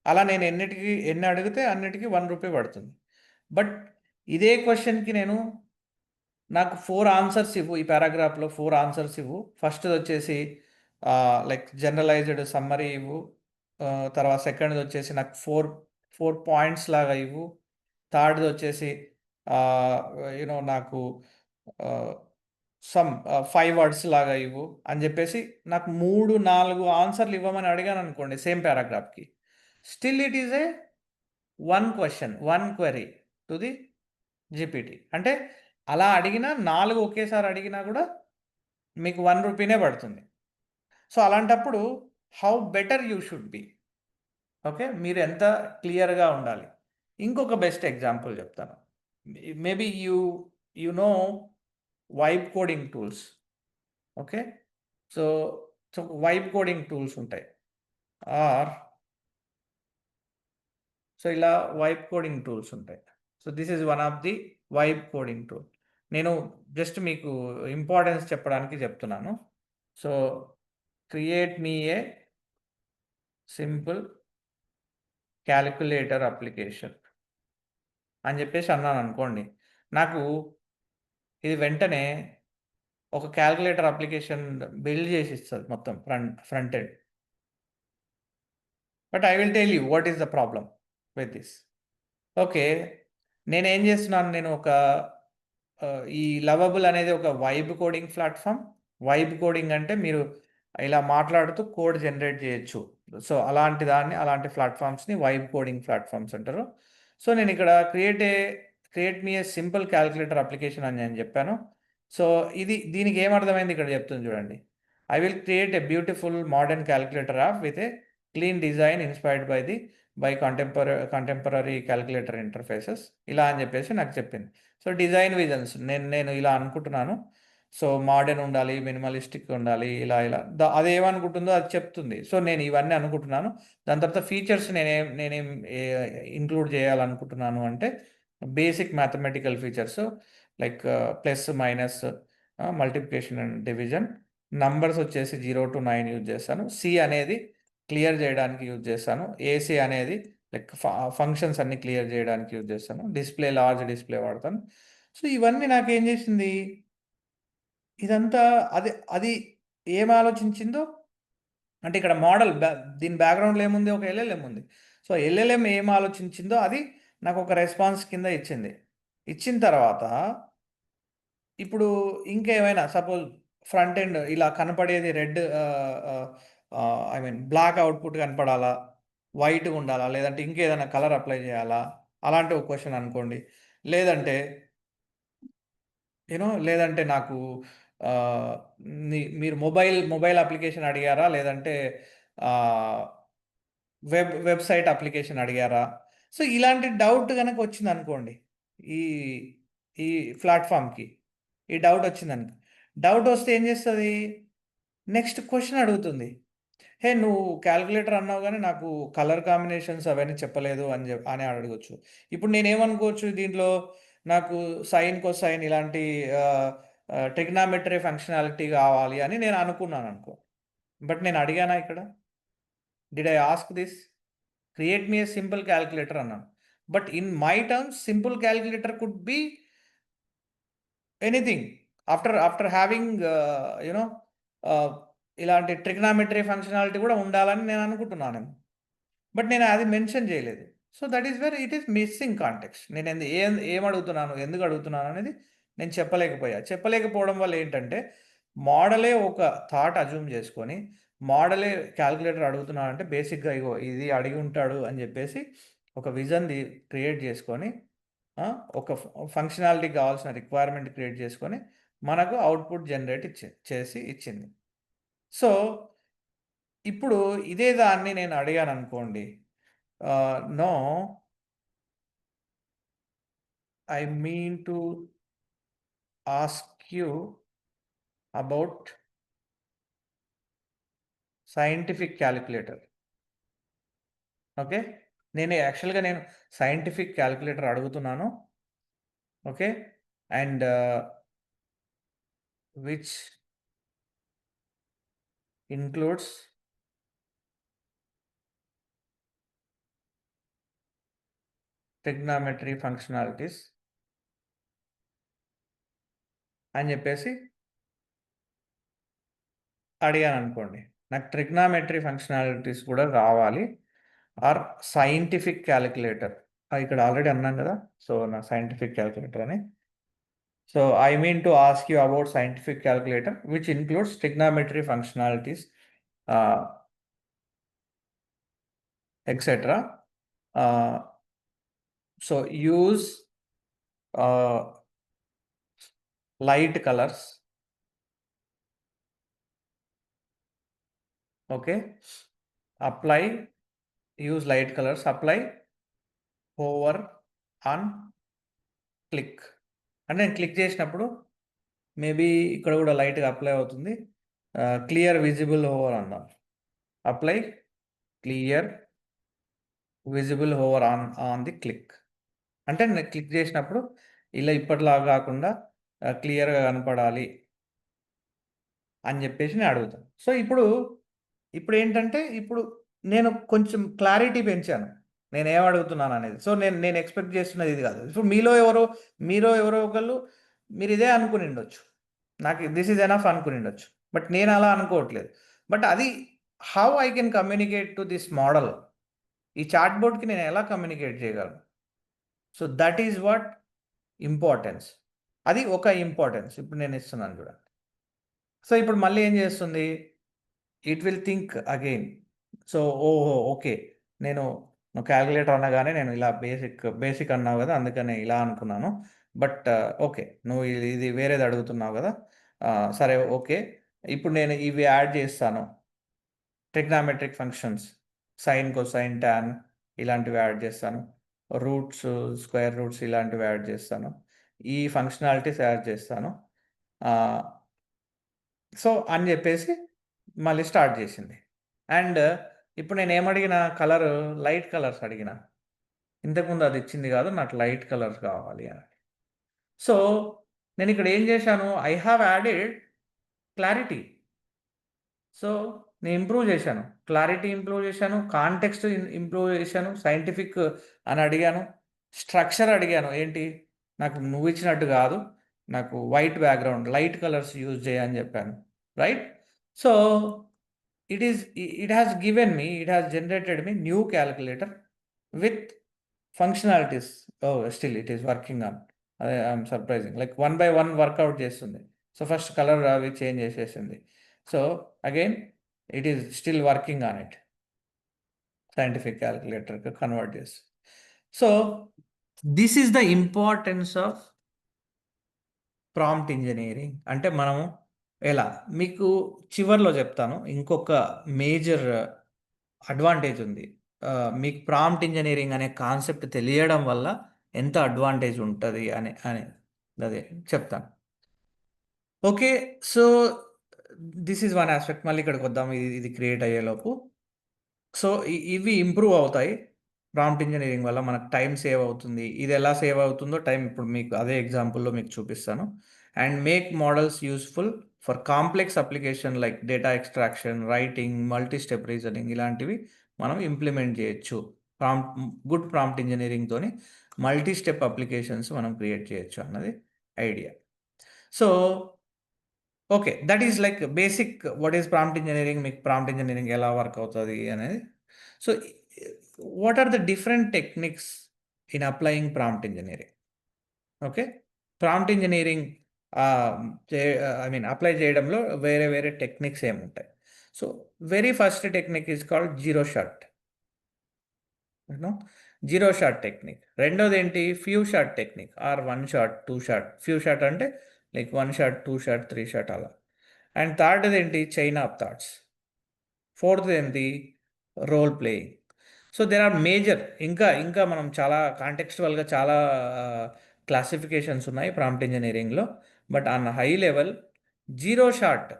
అలా నేను ఎన్ని అడిగితే అన్నిటికీ 1 రూపీ పడుతుంది. బట్ ఇదే క్వశ్చన్కి నాకు 4 ఆన్సర్స్ ఇవ్వు, ఈ పారాగ్రాఫ్లో 4 ఆన్సర్స్ ఇవ్వు. ఫస్ట్ది వచ్చేసి లైక్ జనరలైజ్డ్ సమ్మరీ ఇవ్వు, తర్వాత సెకండ్ది వచ్చేసి నాకు 4 పాయింట్స్ లాగా ఇవ్వు, థర్డ్ది వచ్చేసి నాకు 5 words లాగా ఇవ్వు అని చెప్పేసి నాకు 3-4 ఆన్సర్లు ఇవ్వమని అడిగాను అనుకోండి సేమ్ పారాగ్రాఫ్కి. Still it is a 1 question, 1 query to the GPT. అంటే అలా అడిగినా 4 ఒకేసారి అడిగినా కూడా మీకు 1 రూపీనే పడుతుంది. సో అలాంటప్పుడు how better you should be. Okay, మీరు ఎంత క్లియర్గా ఉండాలి. ఇంకొక బెస్ట్ ఎగ్జాంపుల్ చెప్తాను. Maybe you know vibe coding tools. Okay, so vibe coding tools ఉంటాయి. సో ఇలా వైబ్ కోడింగ్ టూల్స్ ఉంటాయి. So this is one of the vibe coding tool. నేను జస్ట్ మీకు ఇంపార్టెన్స్ చెప్పడానికి చెప్తున్నాను. So create me a simple calculator application అని చెప్పేసి అన్నాను అనుకోండి, నాకు ఇది వెంటనే ఒక క్యాలిక్యులేటర్ అప్లికేషన్ బిల్డ్ చేసి ఇస్తుంది మొత్తం front end. But I will tell you what is the problem with this. Okay, నేనేం చేస్తున్నాను, నేను ఈ లవబుల్ అనేది ఒక vibe coding platform. Vibe coding అంటే మీరు ఇలా మాట్లాడుతూ కోడ్ జనరేట్ చేయొచ్చు. సో అలాంటి ప్లాట్ఫామ్స్ని వైబ్ కోడింగ్ ప్లాట్ఫామ్స్ అంటారు. సో నేను ఇక్కడ create me a simple calculator application అని నేను చెప్పాను. సో దీనికి ఏమర్థమైంది ఇక్కడ చెప్తుంది చూడండి. I will create a beautiful modern calculator app with a clean design inspired by the by contemporary calculator interfaces ఇలా అని చెప్పేసి నాకు చెప్పింది. సో డిజైన్ విజన్స్ నేను ఇలా అనుకుంటున్నాను. సో మోడర్న్ ఉండాలి, మినిమలిస్టిక్ ఉండాలి, ఇలా ఇలా అది ఏమనుకుంటుందో అది చెప్తుంది. సో నేను ఇవన్నీ అనుకుంటున్నాను. దాని తర్వాత ఫీచర్స్ నేనేం ఇంక్లూడ్ చేయాలనుకుంటున్నాను అంటే basic mathematical features like plus minus, multiplication and division. Numbers వచ్చేసి 0 to 9 యూజ్ చేస్తాను. సి అనేది క్లియర్ చేయడానికి యూజ్ చేస్తాను. ఏసీ అనేది లైక్ ఫంక్షన్స్ అన్ని క్లియర్ చేయడానికి యూజ్ చేస్తాను. డిస్ప్లే లార్జ్ డిస్ప్లే వాడతాను. సో ఇవన్నీ నాకేం చేసింది, ఇదంతా అది అది ఏం ఆలోచించిందో అంటే ఇక్కడ మోడల్ దీని బ్యాక్గ్రౌండ్లో ఏముంది, ఒక ఎల్ఎల్ఎం ఉంది. సో ఎల్ఎల్ఎం ఏం ఆలోచించిందో అది నాకు ఒక రెస్పాన్స్ కింద ఇచ్చింది. ఇచ్చిన తర్వాత ఇప్పుడు ఇంకేమైనా సపోజ్ ఫ్రంట్ ఎండ్ ఇలా కనపడేది red, I mean black output కనపడాలా, వైట్గా ఉండాలా, లేదంటే ఇంకేదైనా కలర్ అప్లై చేయాలా, అలాంటి ఒక క్వశ్చన్ అనుకోండి. లేదంటే లేదంటే నాకు ఆహ్, మీరు మొబైల్ అప్లికేషన్ అడిగారా? లేదంటే ఆహ్, వెబ్‌సైట్ అప్లికేషన్ అడిగారా? సో, ఇలాంటి డౌట్ గనక వచ్చిందనుకోండి. ఈ ఈ ప్లాట్‌ఫార్మ్‌కి ఈ డౌట్ వచ్చిందనుకో. డౌట్ వస్తే ఏం చేస్తది? నెక్స్ట్ క్వెషన్ అడుగుతుంది. హే! నువ్వు కాలిక్యులేటర్ అన్నావు గానీ, నాకు కలర్ కాంబినేషన్స్ అవన్నీ చెప్పలేదు అని అడగొచ్చు. ఇప్పుడు నేనేమనుకోవచ్చు దీంట్లో, నాకు సైన్, కొసైన్ ఇలాంటి ఆహ్, ట్రిగ్నామెట్రీ ఫంక్షనాలిటీ కావాలి అని నేను అనుకున్నాననుకో. బట్ నేను అడిగానా ఇక్కడ? Did I ask this? Create me a simple calculator అన్నాను. But in my terms simple calculator could be anything. After having you know ah, ఇలాంటి ట్రిగ్నామెట్రీ ఫంక్షనాలిటీ కూడా ఉండాలని నేను అనుకుంటున్నాను. బట్ నేను అది మెన్షన్ చేయలేదు. So that is where it is missing context. నేను ఏం అడుగుతున్నాను, ఎందుకు అడుగుతున్నాను అనేది నేను చెప్పలేకపోయా. చెప్పలేకపోవడం వల్ల ఏంటంటే, మోడలే ఒక థాట్ అజ్యూమ్ చేసుకొని, మోడలే కాలిక్యులేటర్ అడుగుతున్నానంటే బేసిక్‌గా ఇగో ఇది అడిగి ఉంటాడు అని చెప్పేసి ఒక విజన్‌ది క్రియేట్ చేసుకొని, ఆ! ఒక ఫంక్షనాలిటీకి కావాల్సిన రిక్వైర్మెంట్ క్రియేట్ చేసుకొని, మనకు అవుట్‌పుట్ జనరేట్ చేసి ఇచ్చింది. సో, ఇప్పుడు ఇదే దాన్ని నేను అడిగాననుకోండి. No, I mean to ask you about scientific calculator. Okay. నేను సైంటిఫిక్ క్యాలిక్యులేటర్ అడుగుతున్నాను. Okay. And which includes trigonometry functionalities అని చెప్పేసి అడిగాననుకోండి. నాకు ట్రిగ్నామెట్రీ ఫంక్షనాలిటీస్ కూడా కావాలి. Or scientific calculator. ఇక్కడ ఆల్రెడీ అన్నాను కదా! సో, నా సైంటిఫిక్ క్యాలిక్యులేటర్ అని. So I mean to ask you about scientific calculator, which includes trigonometry functionalities, uh, etc. So use uh, light colors. Okay. Use light colors. Apply, hover on, click. అంటే నేను click చేసినప్పుడు maybe ఇక్కడ కూడా లైట్గా apply అవుతుంది. Clear visible over అన్నాం. Apply clear visible over on the click. అంటే నేను క్లిక్ చేసినప్పుడు ఇలా ఇప్పటిలాగా కాకుండా క్లియర్‌గా కనపడాలి అని చెప్పేసి నేను అడుగుతాను. సో, ఇప్పుడేంటంటే ఇప్పుడు నేను కొంచెం క్లారిటీ పెంచాను. నేనేం అడుగుతున్నాననేది. సో, నేను నేను ఎక్స్‌పెక్ట్ చేస్తున్నది ఇది కాదు. ఇప్పుడు మీలో ఎవరో ఒకళ్ళు మీరిదే అనుకునిండొచ్చు. నాకు దిస్ ఈజ్ ఎనఫ్ అనుకునిండొచ్చు. బట్ నేను అలా అనుకోవట్లేదు. బట్ అది how I can communicate to this model. ఈ చాట్ బోట్‌కి నేను ఎలా కమ్యూనికేట్ చేయగలను? So, that is what importance. అది ఒక ఇంపార్టెన్స్. ఇప్పుడు నేను ఇస్తున్నాను చూడండి. సో, ఇప్పుడు మళ్ళీ ఏం చేస్తుంది? It will think again. So, ఓహో! ఓకే. నేను నువ్వు కాలిక్యులేటర్ అనగానే నేను ఇలా బేసిక్ అన్నావు గదా! అందుకనే ఇలా అనుకున్నాను. But okay. నువ్వు ఇది వేరేది అడుగుతున్నావు గదా! సరే ఓకే. ఇప్పుడు నేను ఇవి యాడ్ చేస్తాను. Trigonometric functions. Sine, cosine, tan ఇలాంటివి యాడ్ చేస్తాను. రూట్స్, స్క్వేర్ రూట్స్ ఇలాంటివి యాడ్ చేస్తాను. ఈ ఫంక్షనాలిటీస్ యాడ్ చేస్తాను. సో అని చెప్పేసి మళ్ళీ స్టార్ట్ చేసింది. అండ్ ఇప్పుడు నేను ఏమడిగిన కలర్, లైట్ కలర్స్ అడిగిన. ఇంతకుముందు అది ఇచ్చింది కాదు, నాకు లైట్ కలర్స్ కావాలి అని. సో నేను ఇక్కడ ఏం చేశాను, I have added clarity. So నేను ఇంప్రూవ్ చేశాను, క్లారిటీ ఇంప్రూవ్ చేశాను, కాంటెక్స్ట్ ఇంప్రూవ్ చేశాను, సైంటిఫిక్ అని అడిగాను, స్ట్రక్చర్ అడిగాను. ఏంటి, నాకు నువ్వు ఇచ్చినట్టు కాదు, నాకు white background, light colours use చేయని చెప్పాను, right? So it has generated me new calculator with functionalities. Oh, still it is working on. I'm surprising, like one by one workout చేస్తుంది. సో ఫస్ట్ కలర్ అవి change చేసేసింది. So again it is still working on it, scientific క్యాలిక్యులేటర్కి convert చేసి. So this is the importance of prompt engineering. అంటే మనము ఎలా, మీకు చివర్లో చెప్తాను, ఇంకొక మేజర్ అడ్వాంటేజ్ ఉంది. మీకు ప్రాంప్ట్ ఇంజనీరింగ్ అనే కాన్సెప్ట్ తెలియడం వల్ల ఎంత అడ్వాంటేజ్ ఉంటుంది అని అని అదే చెప్తాను. Okay, so this is one aspect. మళ్ళీ ఇక్కడికి వద్దాం, ఇది క్రియేట్ అయ్యేలోపు. సో ఇవి ఇంప్రూవ్ అవుతాయి ప్రాంప్ట్ ఇంజనీరింగ్ వల్ల, మనకు టైం సేవ్ అవుతుంది. ఇది ఎలా సేవ్ అవుతుందో టైం ఇప్పుడు మీకు అదే ఎగ్జాంపుల్లో మీకు చూపిస్తాను. And make models useful for complex application like data extraction, writing, multi step reasoning ఇలాంటివి మనం ఇంప్లిమెంట్ చేయొచ్చు. గుడ్ ప్రాంప్ట్ ఇంజనీరింగ్తోని మల్టీ స్టెప్ అప్లికేషన్స్ మనం క్రియేట్ చేయొచ్చు అన్నది idea. So okay, that is like basic what is prompt engineering, మీకు prompt engineering ఎలా work అవుతుంది అనేది. So what are the different techniques in applying prompt engineering? Okay, prompt engineering I mean apply చేయడంలో వేరే వేరే techniques ఏముంటాయి. So very first technique is called zero shot. Zero shot technique. రెండోది ఏంటి, few shot technique or one shot, two shot. Few shot అంటే like one shot, two shot, three shot అలా. And థర్డ్ది ఏంటి, చైన్ ఆఫ్ థాట్స్. ఫోర్త్ ఏంటి, role playing. So there are major, ఇంకా ఇంకా మనం చాలా కాంటెక్స్చువల్గా చాలా క్లాసిఫికేషన్స్ ఉన్నాయి ప్రాంప్ట్ ఇంజనీరింగ్లో. But on high level zero shot.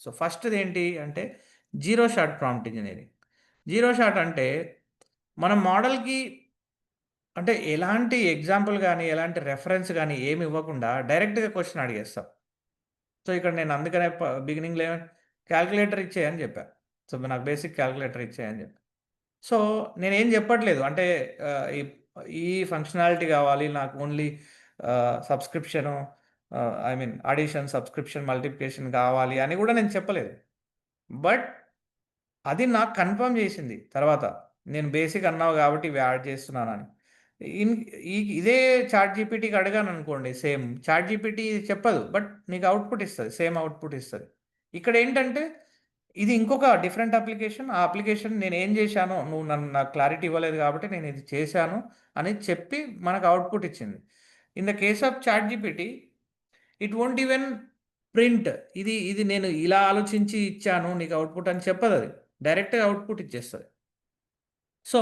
So ఫస్ట్ది ఏంటి అంటే zero shot prompt engineering. Zero shot అంటే మనం మోడల్కి అంటే ఎలాంటి ఎగ్జాంపుల్ కానీ ఎలాంటి రెఫరెన్స్ కానీ ఏమి ఇవ్వకుండా డైరెక్ట్గా క్వశ్చన్ అడిగేస్తాం. సో ఇక్కడ నేను అందుకనే బిగినింగ్లో క్యాల్కులేటర్ ఇచ్చేయని చెప్పాను. సో నాకు బేసిక్ క్యాల్కులేటర్ ఇచ్చేయని చెప్పాను. సో నేనేం చెప్పట్లేదు అంటే ఈ ఈ ఫంక్షనాలిటీ కావాలి నాకు, only subscription, I mean addition, subscription, multiplication కావాలి అని కూడా నేను చెప్పలేదు. బట్ అది నాకు కన్ఫర్మ్ చేసింది తర్వాత, నేను బేసిక్ అన్నావు కాబట్టి ఇవి యాడ్ చేస్తున్నానని. ఇన్ ఇదే చాట్ జీపీటీకి అడిగాను అనుకోండి, సేమ్ చాట్ జీపీటీ చెప్పదు, బట్ నీకు అవుట్పుట్ ఇస్తుంది, సేమ్ అవుట్పుట్ ఇస్తుంది. ఇక్కడ ఏంటంటే ఇది ఇంకొక డిఫరెంట్ అప్లికేషన్. ఆ అప్లికేషన్ నేను ఏం చేశానో, నువ్వు నాకు క్లారిటీ ఇవ్వలేదు కాబట్టి నేను ఇది చేశాను అని చెప్పి మనకు అవుట్పుట్ ఇచ్చింది. In the case of ChatGPT it won't even print, ఇది ఇది నేను ఇలా ఆలోచించి ఇచ్చాను నీకు అవుట్పుట్ అని చెప్పదు, అది డైరెక్ట్గా అవుట్పుట్ ఇచ్చేస్తుంది. So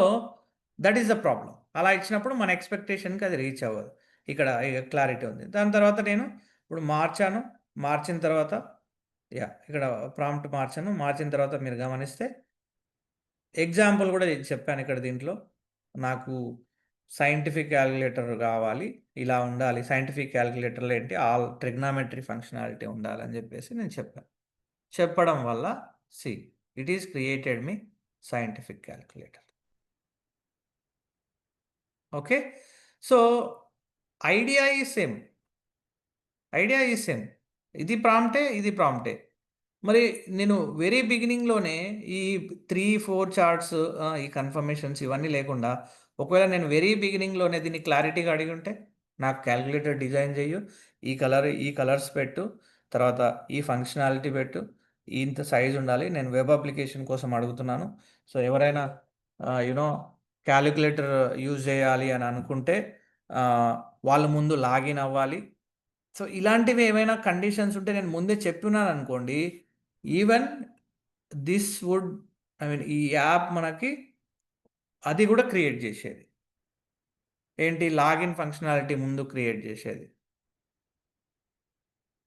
that is the problem. అలా ఇచ్చినప్పుడు మన ఎక్స్పెక్టేషన్కి అది రీచ్ అవ్వదు. ఇక్కడ క్లారిటీ ఉంది. దాని తర్వాత నేను ఇప్పుడు మార్చాను, మార్చిన తర్వాత ఇక్కడ ప్రాంప్ట్ మార్చాను, మార్చిన తర్వాత మీరు గమనిస్తే ఎగ్జాంపుల్ కూడా చెప్పాను ఇక్కడ దీంట్లో. నాకు సైంటిఫిక్ క్యాలిక్యులేటర్ కావాలి, ఇలా ఉండాలి, సైంటిఫిక్ క్యాలిక్యులేటర్లో ఏంటి ఆల్ ట్రిగ్నామెట్రీ ఫంక్షనాలిటీ ఉండాలని చెప్పేసి నేను చెప్పాను. చెప్పడం వల్ల it is created me scientific calculator. Okay, so idea ఈ సేమ్, ఐడియా ఈ సేమ్. ఇది ప్రాంప్టే, ఇది ప్రాంప్టే. మరి నేను వెరీ బిగినింగ్లోనే ఈ 3-4 చార్ట్స్, ఈ కన్ఫర్మేషన్స్ ఇవన్నీ లేకుండా, ఒకవేళ నేను వెరీ బిగినింగ్లోనే దీన్ని క్లారిటీగా అడిగి ఉంటే, నాకు క్యాలిక్యులేటర్ డిజైన్ చెయ్యు, ఈ కలర్స్ పెట్టు, తర్వాత ఈ ఫంక్షనాలిటీ పెట్టు, ఇంత సైజ్ ఉండాలి, నేను వెబ్ అప్లికేషన్ కోసం అడుగుతున్నాను, సో ఎవరైనా యునో క్యాలిక్యులేటర్ యూజ్ చేయాలి అని అనుకుంటే వాళ్ళు ముందు లాగిన్ అవ్వాలి. సో ఇలాంటివి ఏమైనా కండిషన్స్ ఉంటే నేను ముందే చెప్పున్నాను అనుకోండి, even this would, I mean ఈ యాప్ మనకి అది కూడా క్రియేట్ చేసేది. ఏంటి? లాగిన్ ఫంక్షనాలిటీ ముందు క్రియేట్ చేసేది.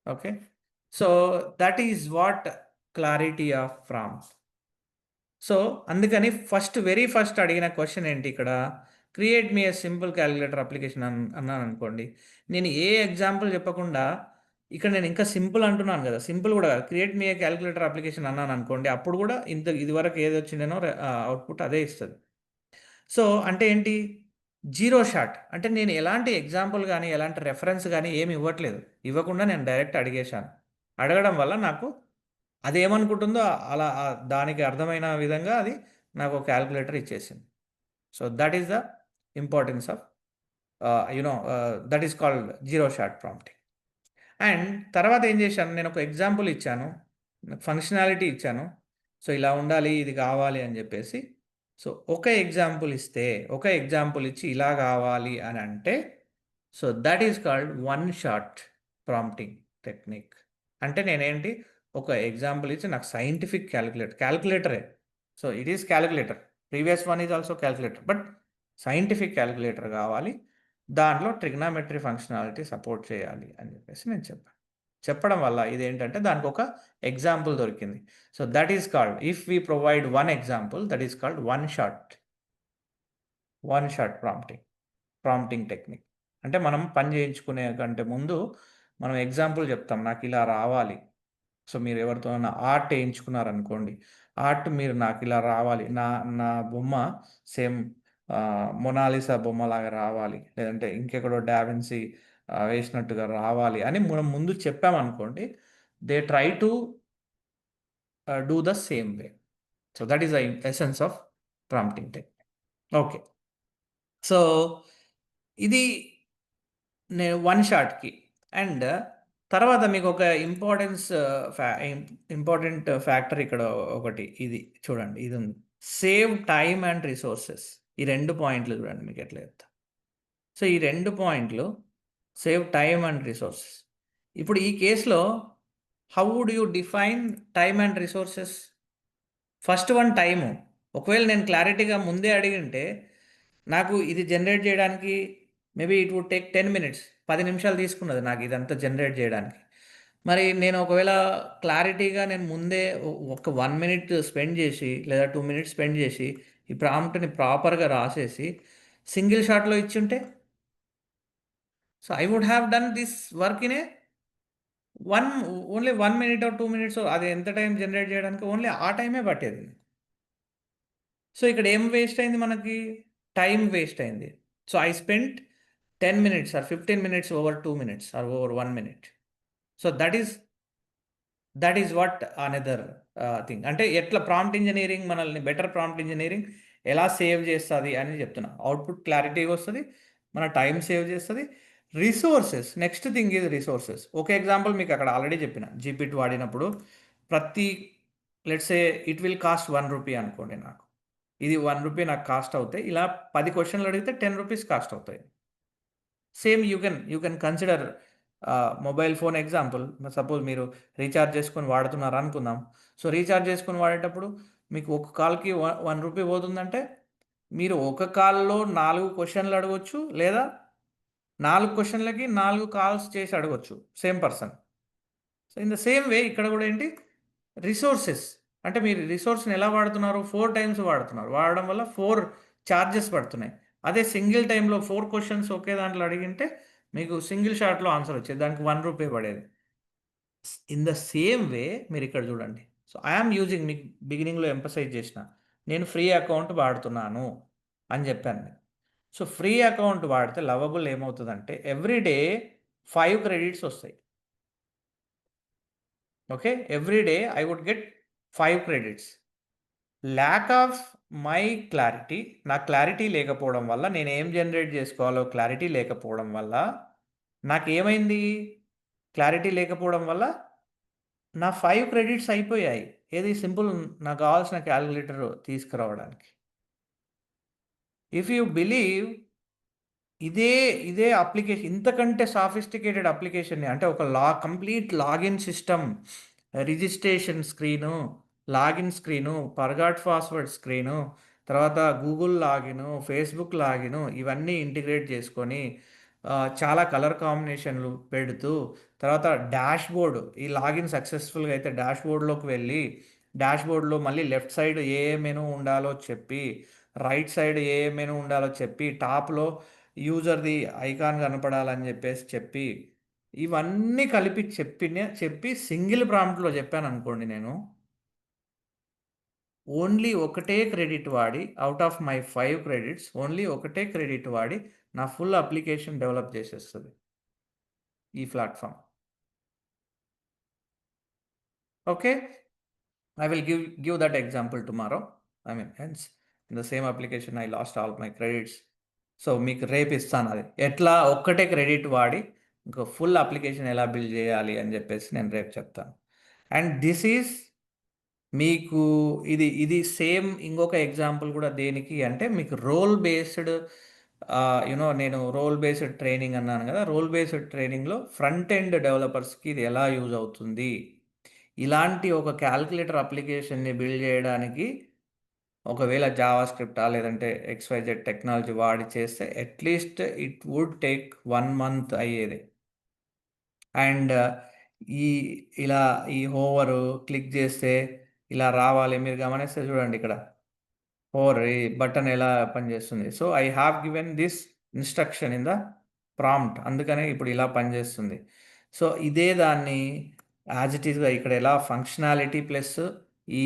Okay. So that is what clarity of prompt. So అందుకని వెరీ ఫస్ట్ అడిగిన క్వశ్చన్ ఏంటి ఇక్కడ? Create me a simple calculator application అన్నాను అనుకోండి. నేను ఏ ఎగ్జాంపుల్ చెప్పకుండా ఇక్కడ నేను ఇంకా సింపుల్ అంటున్నాను కదా, సింపుల్ కూడా కాదు, క్రియేట్ మీ ఏ క్యాలిక్యులేటర్ అప్లికేషన్ అన్నాను అనుకోండి, అప్పుడు కూడా ఇదివరకు ఏది వచ్చిందేనో అవుట్పుట్ అదే ఇస్తుంది. సో అంటే ఏంటి? Zero shot. అంటే నేను ఎలాంటి ఎగ్జాంపుల్ కానీ ఎలాంటి రెఫరెన్స్ కానీ ఏమి ఇవ్వట్లేదు. ఇవ్వకుండా నేను డైరెక్ట్ అడిగేశాను. అడగడం వల్ల నాకు అది ఏమనుకుంటుందో అలా దానికి అర్థమైన విధంగా అది నాకు ఒక క్యాలిక్యులేటర్ ఇచ్చేసింది. So that is the importance of that is called zero shot prompting. And తర్వాత ఏం చేశాను, నేను ఒక ఎగ్జాంపుల్ ఇచ్చాను, ఫంక్షనాలిటీ ఇచ్చాను. సో ఇలా ఉండాలి, ఇది కావాలి అని చెప్పేసి. సో ఒక ఎగ్జాంపుల్ ఇచ్చి ఇలా కావాలి అని అంటే, so that is called one shot prompting technique. అంటే నేనేంటి, ఒక ఎగ్జాంపుల్ ఇచ్చి నాకు సైంటిఫిక్ క్యాలిక్యులేటరే. So it is calculator. Previous one is also calculator, but scientific calculator కావాలి. దాంట్లో ట్రిగ్నామెట్రీ ఫంక్షనాలిటీ సపోర్ట్ చేయాలి అని చెప్పేసి నేను చెప్పడం వల్ల ఇదేంటంటే దానికి ఒక ఎగ్జాంపుల్ దొరికింది. So that is called, if we provide one example, that is called one shot prompting technique. అంటే మనం పని చేయించుకునే కంటే ముందు మనం ఎగ్జాంపుల్ చెప్తాం, నాకు ఇలా రావాలి. సో మీరు ఎవరితోనైనా ఆర్ట్ వేయించుకున్నారనుకోండి, మీరు నాకు ఇలా రావాలి, నా నా బొమ్మ సేమ్ మొనాలిసా బొమ్మలాగా రావాలి, లేదంటే ఇంకెక్కడో డావిన్సీ వేసినట్టుగా రావాలి అని మనం ముందు చెప్పామనుకోండి, they try to do the same way. So that is the essence of prompting technique. Okay. So ఇది నేను వన్ షాట్కి. అండ్ తర్వాత మీకు ఒక ఇంపార్టెంట్ ఫ్యాక్టర్ ఇక్కడ ఒకటి, ఇది చూడండి, ఇది ఉంది, సేవ్ టైమ్ అండ్ రిసోర్సెస్. ఈ 2 పాయింట్లు చూడండి మీకు ఎట్లా చెప్తా. సో ఈ 2 పాయింట్లు, సేవ్ టైమ్ అండ్ రిసోర్సెస్. ఇప్పుడు ఈ కేసులో how would you define time and resources? First one time. ఒకవేళ నేను క్లారిటీగా ముందే అడిగింటే నాకు ఇది జనరేట్ చేయడానికి maybe it would take 10 minutes, 10 నిమిషాలు తీసుకున్నది నాకు ఇదంతా జనరేట్ చేయడానికి. మరి నేను ఒకవేళ క్లారిటీగా నేను ముందే ఒక 1 మినిట్ స్పెండ్ చేసి లేదా 2 మినిట్స్ స్పెండ్ చేసి ఈ ప్రాంప్ట్ని ప్రాపర్గా రాసేసి సింగిల్ షాట్లో ఇచ్చుంటే, so I would have done this work in a one only 1 minute or 2 minutes. అది ఎంత టైం జనరేట్ చేయడానికి ఓన్లీ ఆ టైమే పట్టేది. సో ఇక్కడ ఏం వేస్ట్ అయింది మనకి? టైం వేస్ట్ అయింది. So I spend 10 minutes or 15 minutes over 2 minutes or over 1 minute. So that is what another thing. అంటే ఎట్లా ప్రాంప్ట్ ఇంజనీరింగ్ మనల్ని, బెటర్ ప్రాంప్ట్ ఇంజనీరింగ్ ఎలా సేవ్ చేస్తుంది అని చెప్తున్నా. అవుట్పుట్ క్లారిటీగా వస్తుంది, మన టైం సేవ్ చేస్తుంది. Resources, next thing is resources. ఒక ఎగ్జాంపుల్ మీకు అక్కడ ఆల్రెడీ చెప్పిన, జీపీటీ వాడినప్పుడు ప్రతి, let's say it will cost 1 rupee అనుకోండి, నాకు ఇది 1 రూపీ నాకు కాస్ట్ అవుతాయి. ఇలా 10 క్వశ్చన్లు అడిగితే 10 రూపీస్ కాస్ట్ అవుతాయి. Same you can consider mobile phone example. Suppose మీరు రీఛార్జ్ చేసుకొని వాడుతున్నారు అనుకుందాం. సో రీఛార్జ్ చేసుకొని వాడేటప్పుడు మీకు ఒక కాల్కి 1 రూపీ పోతుందంటే మీరు ఒక కాల్లో 4 క్వశ్చన్లు అడగొచ్చు, లేదా 4 క్వశ్చన్లకి 4 కాల్స్ చేసి అడగొచ్చు same person. So in the same వే ఇక్కడ కూడా ఏంటి, రిసోర్సెస్. అంటే మీరు రిసోర్స్ని ఎలా వాడుతున్నారు? 4 టైమ్స్ వాడుతున్నారు. వాడడం వల్ల 4 ఛార్జెస్ పడుతున్నాయి. అదే సింగిల్ టైంలో 4 క్వశ్చన్స్ ఒకే దాంట్లో అడిగింటే మీకు సింగిల్ షాట్లో ఆన్సర్ వచ్చేది, దానికి 1 రూపీ పడేది. ఇన్ ద సేమ్ వే మీరు ఇక్కడ చూడండి. సో ఐఆమ్ యూజింగ్, మీకు బిగినింగ్లో ఎంపసైజ్ చేసిన, నేను ఫ్రీ అకౌంట్ వాడుతున్నాను అని చెప్పాను. సో ఫ్రీ అకౌంట్ వాడితే లవబుల్ ఏమవుతుందంటే ఎవ్రీ డే 5 క్రెడిట్స్ వస్తాయి. Okay, every day I would get 5 credits. Lack of my clarity, నా క్లారిటీ లేకపోవడం వల్ల, నేను ఏం జనరేట్ చేసుకోవాలో క్లారిటీ లేకపోవడం వల్ల నాకేమైంది? క్లారిటీ లేకపోవడం వల్ల నా 5 క్రెడిట్స్ అయిపోయాయి. ఏది? సింపుల్, నాకు కావాల్సిన క్యాలిక్యులేటర్ తీసుకురావడానికి. ఇఫ్ యూ బిలీవ్, ఇదే అప్లికేషన్, ఇంతకంటే సాఫిస్టికేటెడ్ అప్లికేషన్ని, అంటే ఒక complete login system, registration screen, login screen, forgot password screen, తర్వాత గూగుల్ లాగిను, ఫేస్‌బుక్ లాగిను ఇవన్నీ ఇంటిగ్రేట్ చేసుకొని చాలా కలర్ కాంబినేషన్‌లు పెడుతూ తర్వాత డాష్‌బోర్డ్ ఈ లాగిన్ సక్సెస్‌ఫుల్‌గా అయితే డాష్‌బోర్డ్‌లోకి వెళ్ళి డాష్‌బోర్డ్‌లో మళ్ళీ లెఫ్ట్ సైడ్ ఏ ఏ మెనూ ఉండాలో చెప్పి, రైట్ సైడ్ ఏ ఏ మెనూ ఉండాలో చెప్పి, టాప్‌లో యూజర్‌ది ఐకాన్ కనపడాలని చెప్పి, ఇవన్నీ కలిపి చెప్పి సింగిల్ ప్రాంప్ట్‌లో చెప్పాననుకోండి నేను, ఓన్లీ ఒకటే క్రెడిట్ వాడి out of my 5 credits only ఒకటే క్రెడిట్ వాడి నా ఫుల్ అప్లికేషన్ డెవలప్ చేసేస్తది ఈ platform. Okay. I will give that example tomorrow. I mean, hence in the same application I lost all my credits. So, మీకు రేపిస్తానది. ఎట్లా ఒక్కటే credit వాడి ఇంకో full application ఎలా బిల్డ్ చేయాలి అని చెప్పేసి నేను రేపు చెప్తాను. అండ్ దిస్ ఈజ్ మీకు ఇది సేమ్ ఇంకొక ఎగ్జాంపుల్ కూడా దేనికి అంటే మీకు రోల్ బేస్డ్ నేను రోల్ బేస్డ్ ట్రైనింగ్ అన్నాను కదా! రోల్ బేస్డ్ ట్రైనింగ్‌లో ఫ్రంట్ ఎండ్ డెవలపర్స్‌కి ఇది ఎలా యూజ్ అవుతుంది? ఇలాంటి ఒక కాలిక్యులేటర్ అప్లికేషన్‌ని బిల్డ్ చేయడానికి ఒకవేళ జావా స్క్రిప్టా లేదంటే ఎక్స్‌వైజెడ్ టెక్నాలజీ వాడి చేస్తే at least it would take 1 month అయ్యేది. అండ్ ఈ ఇలా ఈ హోవరు క్లిక్ చేస్తే ఇలా రావాలి. మీరు గమనిస్తే చూడండి ఇక్కడ. ఓర్ ఈ బటన్ ఎలా పనిచేస్తుంది. So, I have given this instruction in the prompt. అందుకనే ఇప్పుడు ఇలా పనిచేస్తుంది. సో, ఇదే దాన్ని యాజ్ ఇట్ ఈస్‌గా ఇక్కడ ఎలా ఫంక్షనాలిటీ ప్లస్ ఈ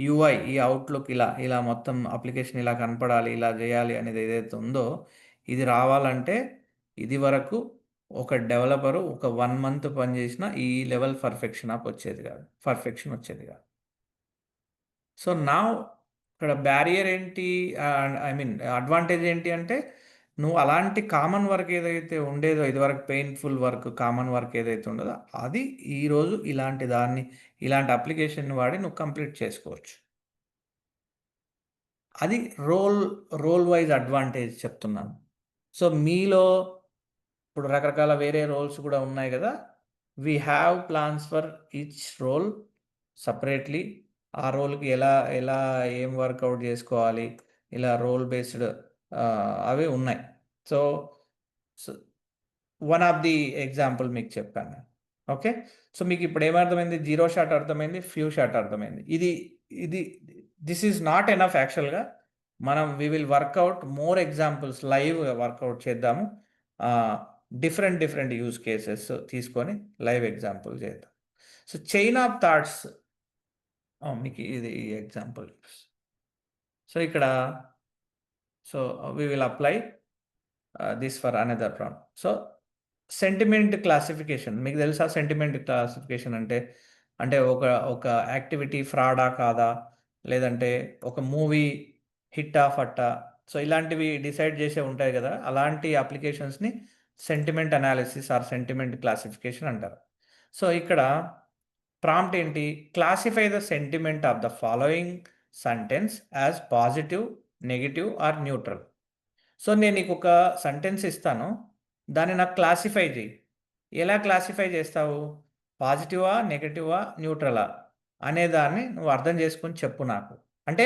యూఐ, ఈ అవుట్‌లుక్ ఇలా మొత్తం అప్లికేషన్ ఇలా కనపడాలి, ఇలా చేయాలి అనేది ఏదైతే ఉందో, ఇది రావాలంటే ఇదివరకు ఒక డెవలపరు ఒక 1 మంత్ పనిచేసిన ఈ లెవెల్ పర్ఫెక్షన్ వచ్చేది కాదు. సో, నౌ ఇక్కడ బ్యారియర్ ఏంటి? ఐ మీన్ అడ్వాంటేజ్ ఏంటి అంటే, నువ్వు అలాంటి కామన్ వర్క్ ఏదైతే ఉండేదో ఇదివరకు పెయిన్‌ఫుల్ వర్క్, కామన్ వర్క్ ఏదైతే ఉండదో, అది ఈరోజు ఇలాంటి అప్లికేషన్‌ని వాడి నువ్వు కంప్లీట్ చేసుకోవచ్చు. అది రోల్ వైస్ అడ్వాంటేజ్ చెప్తున్నాను. సో, మీలో ఇప్పుడు రకరకాల వేరే రోల్స్ కూడా ఉన్నాయి గదా! We have plans for each role separately. ఆ రోల్‌కి ఎలా ఎలా ఏం వర్కౌట్ జేసుకోవాలి, ఇలా రోల్ బేస్డ్ అవి ఉన్నాయి. So, so, one of the example మీకు చెప్పాను నేను. ఓకే. సో, మీకిప్పుడు ఏమర్థమైంది? జీరో షాట్ అర్థమైంది. ఫ్యూ షాట్ అర్థమైంది. ఇది దిస్ ఈజ్ నాట్ ఎనఫ్ యాక్చువల్‌గా. We will work out more examples లైవ్‌గా వర్కౌట్ చేద్దాము. డిఫరెంట్ యూజ్ కేసెస్ తీసుకొని లైవ్ ఎగ్జాంపుల్ చేద్దాం. సో, చైన్ ఆఫ్ థాట్స్ మీకు ఇది ఎగ్జాంపుల్. సో, ఇక్కడ so, we will apply this for another problem. So, sentiment classification మీకు తెలుసా సెంటిమెంట్ క్లాసిఫికేషన్ అంటే? అంటే ఒక ఒక యాక్టివిటీ ఫ్రాడా? కాదా? లేదంటే ఒక మూవీ హిట్టా? ఫట్టా? సో, ఇలాంటివి డిసైడ్ చేసే ఉంటాయి గదా! అలాంటి అప్లికేషన్స్‌ని sentiment analysis or sentiment classification అంటారు. సో, ఇక్కడ ప్రాంప్ట్ ఏంటి? Classify the sentiment of the following sentence as positive, negative or neutral. So, నేను నీకొక సెంటెన్స్ ఇస్తాను. దాన్ని నాకు క్లాసిఫై చెయ్యి. ఎలా క్లాసిఫై చేస్తావు? పాజిటివా? నెగెటివా? న్యూట్రలా? అనేదాన్ని నువ్వు అర్థం చేసుకొని చెప్పు నాకు. అంటే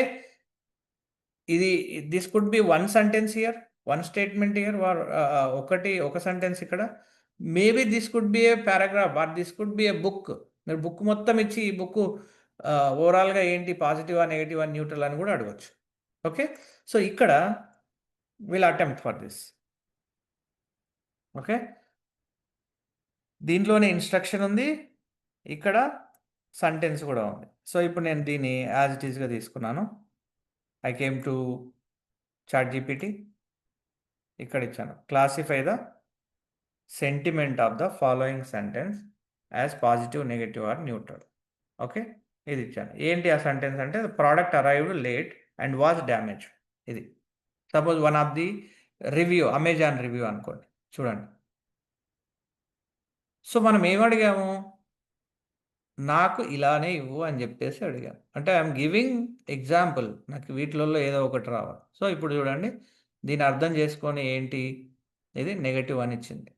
ఇది this could be one sentence here, one statement here or ఒక సెంటెన్స్ ఇక్కడ. Maybe this could be a paragraph or this could be a book. మీరు బుక్ మొత్తం ఇచ్చి ఈ బుక్కు ఓవరాల్‌గా ఏంటి పాజిటివా? నెగెటివా? న్యూట్రల్ అని కూడా అడగొచ్చు. ఓకే. సో, ఇక్కడ will attempt for this. Okay. దీంట్లోనే ఇన్‌స్ట్రక్షన్ ఉంది. ఇక్కడ సెంటెన్స్ కూడా ఉంది. సో, ఇప్పుడు నేను దీన్ని యాజ్ ఇట్ ఈస్‌గా తీసుకున్నాను. I came to ChatGPT. ఇక్కడ ఇచ్చాను. Classify the sentiment of the following sentence as positive, negative or neutral. Okay. ఇది ఇచ్చాను. ఏంటి ఆ సెంటెన్స్ అంటే product arrived late and was damaged. ఇది. Suppose one of the Amazon review అనుకోండి. చూడండి. సో, మనం ఏమడిగాము? నాకు ఇలానే ఇవ్వు అని జెప్పేసి అడిగాను. అంటే ఐయామ్ గివింగ్ ఎగ్జాంపుల్. నాకు వీటిలలో ఏదో ఒకటి రావాలి. సో, ఇప్పుడు చూడండి దీన్ని అర్థం చేసుకొని ఏంటి? ఇది నెగెటివ్ అని ఇచ్చింది.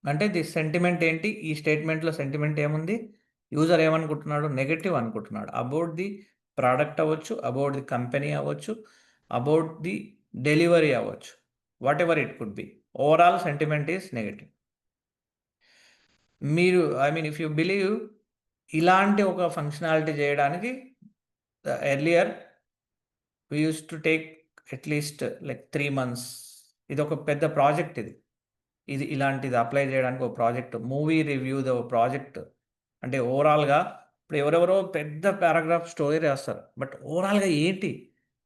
అంటే సెంటిమెంట్ ఏంటి? ఈ స్టేట్మెంట్‌లో సెంటిమెంట్ ఏముంది? యూజర్ ఏమనుకుంటున్నాడు? నెగెటివ్ అనుకుంటున్నాడు. అబౌట్ ది ప్రోడక్ట్ అవ్వచ్చు, అబౌట్ ది కంపెనీ అవ్వచ్చు, అబౌట్ ది డెలివరీ అవ్వచ్చు, what ever it could be. Overall sentiment is negative. మీరు ఇఫ్ యూ బిలీవ్ ఇలాంటి ఒక ఫంక్షనాలిటీ చేయడానికి earlier we use to take at least like 3 months. ఇది ఒక పెద్ద ప్రాజెక్ట్ ఇది. ఇలాంటిది అప్లై చేయడానికి ఒక ప్రాజెక్ట్, మూవీ రివ్యూది ఒక ప్రాజెక్ట్. అంటే ఓవరాల్గా ఇప్పుడు ఎవరెవరో పెద్ద పారాగ్రాఫ్ స్టోరీ రాస్తారు, బట్ ఓవరాల్గా ఏంటి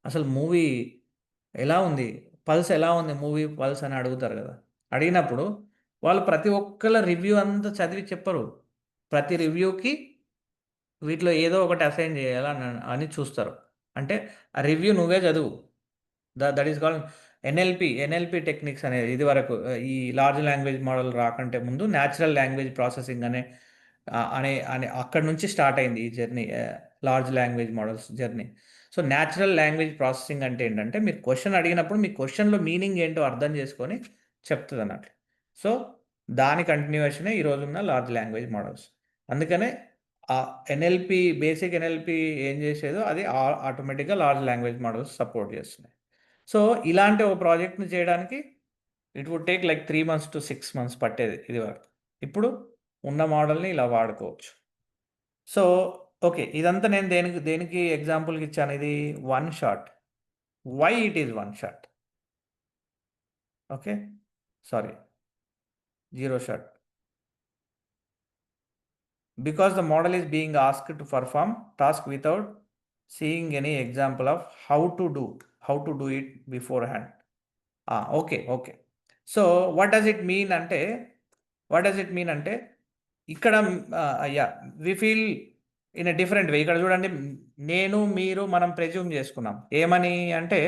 అసలు మూవీ ఎలా ఉంది, పల్స్ ఎలా ఉంది, మూవీ పల్స్ అని అడుగుతారు కదా. అడిగినప్పుడు వాళ్ళు ప్రతి ఒక్కళ్ళ రివ్యూ అంతా చదివి చెప్పరు. ప్రతి రివ్యూకి వీటిలో ఏదో ఒకటి అసైన్ చేయాలని అని చూస్తారు. అంటే ఆ రివ్యూ నువ్వే చదువు. That is called NLP techniques అనేది. ఇది వరకు ఈ లార్జ్ లాంగ్వేజ్ మోడల్ రాకంటే ముందు న్యాచురల్ లాంగ్వేజ్ ప్రాసెసింగ్ అనే అనే అక్కడ నుంచి స్టార్ట్ అయింది ఈ journey, large language models journey. So natural language processing అంటే ఏంటంటే మీరు క్వశ్చన్ అడిగినప్పుడు మీ క్వశ్చన్లో మీనింగ్ ఏంటో అర్థం చేసుకొని చెప్తుంది అన్నట్లు. సో దాని కంటిన్యూషనే ఈరోజున్న లార్జ్ లాంగ్వేజ్ మోడల్స్. అందుకనే ఆ బేసిక్ ఎన్ఎల్పి ఏం చేసేదో అది ఆటోమేటిక్గా లార్జ్ లాంగ్వేజ్ మోడల్స్ సపోర్ట్ చేస్తున్నాయి. సో ఇలాంటి ఒక ప్రాజెక్ట్ని చేయడానికి it would take like 3 months to 6 months పట్టేది ఇది వరకు. ఇప్పుడు ఉన్న మోడల్ని ఇలా వాడుకోవచ్చు. సో ఓకే, ఇదంతా నేను దేనికి దేనికి ఎగ్జాంపుల్కి ఇచ్చాను. ఇది one shot. Why it is one shot? Okay, sorry, zero shot. Because the model is being asked to perform task without seeing any example of how to do it beforehand. Okay. So what does it mean అంటే ఇక్కడ we feel in a different way. ఇక్కడ చూడండి, నేను మీరు మనం presume చేసుకున్నాం ఏమని అంటే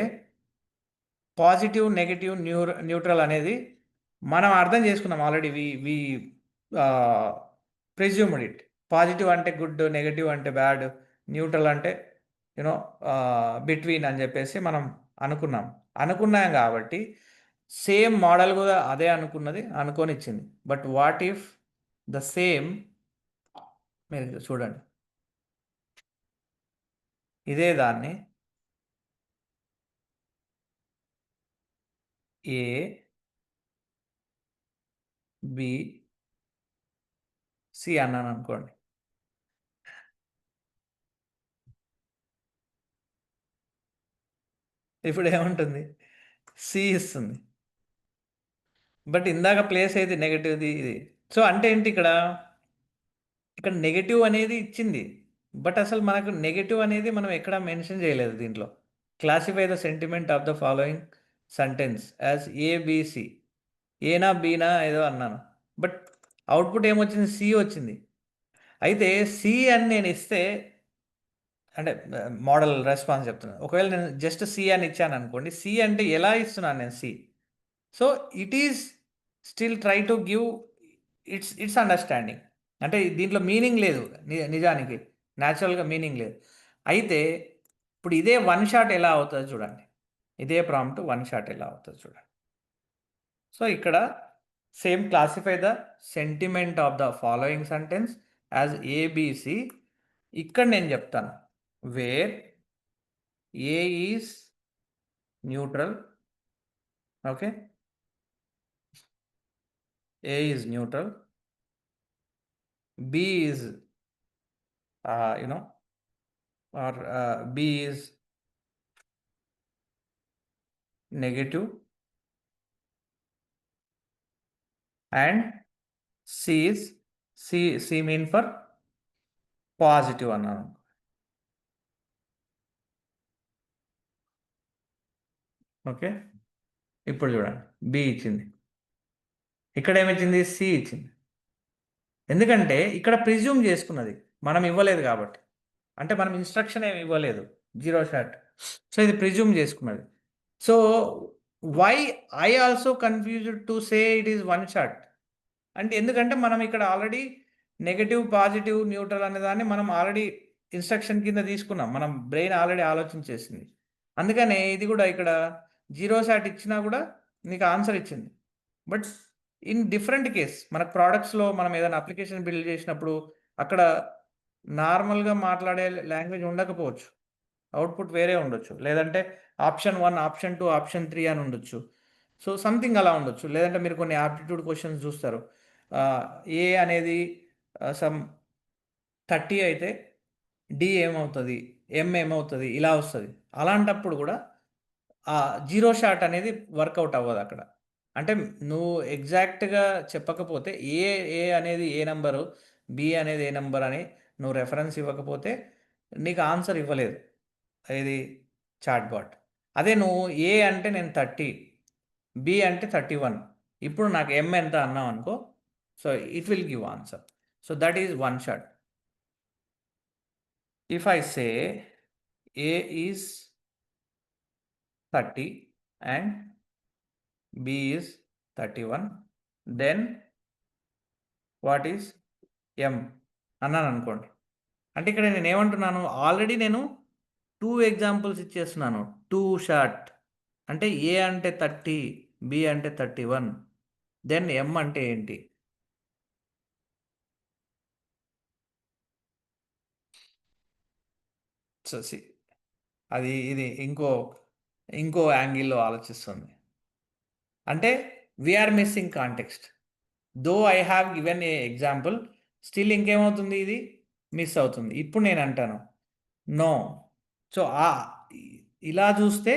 పాజిటివ్, నెగిటివ్, న్యూట్రల్ అనేది మనం అర్థం చేసుకున్నాం already. We presumed it. Positive అంటే గుడ్, నెగిటివ్ అంటే బ్యాడ్, న్యూట్రల్ అంటే యూనో బిట్వీన్ అని చెప్పేసి మనం అనుకున్నాం కాబట్టి సేమ్ మోడల్ కూడా అదే అనుకొని ఇచ్చింది. But what if the same, మీరు చూడండి, ఇదే దాన్ని ఏ బి సి అన్నాను అనుకోండి. ఇప్పుడు ఏముంటుంది? సి ఇస్తుంది. బట్ ఇందాక ప్లేస్ అయితే నెగటివ్ది ఇది. సో అంటే ఏంటి ఇక్కడ నెగటివ్ అనేది ఇచ్చింది, బట్ అసలు మనకు నెగటివ్ అనేది మనం ఎక్కడ మెన్షన్ చేయలేదు దీంట్లో. Classify the sentiment of the following sentence as ABC. ఏనా బీనా ఏదో అన్నాను, బట్ అవుట్పుట్ ఏమొచ్చింది? సి వచ్చింది. అయితే సి అని నేను ఇస్తే, అంటే మోడల్ రెస్పాన్స్ చెప్తున్నాను. ఒకవేళ నేను జస్ట్ సి అని ఇచ్చాను అనుకోండి, సి అంటే ఎలా ఇస్తున్నాను నేను C? So it is still try to give its understanding. అంటే దీంట్లో మీనింగ్ లేదు, నిజానికి న్యాచురల్గా మీనింగ్ లేదు. అయితే ఇప్పుడు ఇదే వన్ షాట్ ఎలా అవుతుంది చూడండి. ఇదే ప్రాంప్ట్ వన్ షాట్ ఎలా అవుతుంది చూడండి. సో ఇక్కడ same classify the sentiment of the following sentence as ABC. ఇక్కడ నేను చెప్తాను where A is neutral. Okay, A is neutral, B is B is negative, and C mean for positive అన్నాను. Okay, ఇప్పుడు చూడండి, B ఇచ్చింది, ఇక్కడ ఏమిచ్చింది? C ఇచ్చింది. ఎందుకంటే ఇక్కడ ప్రిజ్యూమ్ చేసుకున్నది, మనం ఇవ్వలేదు కాబట్టి. అంటే మనం ఇన్స్ట్రక్షన్ ఏమి ఇవ్వలేదు, జీరో షాట్. సో ఇది ప్రిజ్యూమ్ చేసుకున్నది. So why I also confused to say it is one shot అంటే, ఎందుకంటే మనం ఇక్కడ ఆల్రెడీ నెగటివ్, పాజిటివ్, న్యూట్రల్ అనే దాన్ని మనం ఆల్రెడీ ఇన్స్ట్రక్షన్ కింద తీసుకున్నాం. మనం బ్రెయిన్ ఆల్రెడీ ఆలోచించేసింది. అందుకనే ఇది కూడా ఇక్కడ జీరో షాట్ ఇచ్చినా కూడా నీకు ఆన్సర్ ఇచ్చింది. బట్ ఇన్ డిఫరెంట్ కేస్, మన ప్రోడక్ట్స్లో మనం ఏదైనా అప్లికేషన్ బిల్డ్ చేసినప్పుడు అక్కడ నార్మల్గా మాట్లాడే లాంగ్వేజ్ ఉండకపోవచ్చు. అవుట్పుట్ వేరే ఉండొచ్చు. లేదంటే ఆప్షన్ 1, ఆప్షన్ 2, ఆప్షన్ 3 అని ఉండొచ్చు. సో, సంథింగ్ అలా ఉండొచ్చు. లేదంటే మీరు కొన్ని యాప్టిట్యూడ్ క్వెషన్స్ చూస్తారు. ఆహ్, ఏ అనేది సమ్ 30 అయితే డి ఏమవుతది? ఎం ఏమవుతది? ఇలా వస్తది. అలాంటప్పుడు గూడా జీరో షాట్ అనేది వర్కౌట్ అవ్వదక్కడ. అంటే నువ్వు ఎగ్జాక్ట్‌గా చెప్పకపోతే ఏ అనేది ఏ నంబరు, బి అనేది ఏ నంబర్ అని నువ్వు రిఫరెన్స్ ఇవ్వకపోతే నీకు ఆన్సర్ ఇవ్వలేదు. ఏది చాట్‌బాట్. అదే నువ్వు ఏ అంటే నేను 30, బి అంటే 31. ఇప్పుడు నాకు ఎం ఎంత అన్నావనుకో, so it will give answer. So that is one shot. If I say A is 30 and B is 31, then what is M అన్నాననుకోండి. అంటే ఇక్కడ నేనేమంటున్నాను, ఆల్రెడీ నేను 2 ఎగ్జాంపుల్స్ ఇచ్చేస్తున్నాను. 2 షార్ట్. అంటే ఏ అంటే 30, బి అంటే 31, దెన్ ఎం అంటే ఏంటి? సో, అది ఇది ఇంకో యాంగిల్‌లో ఆలోచిస్తుంది. అంటే we are missing context. Though I have given a example, still ఇంకేమవుతుంది ఇది మిస్ అవుతుంది. ఇప్పుడు నేనంటాను నో. సో, ఇలా చూస్తే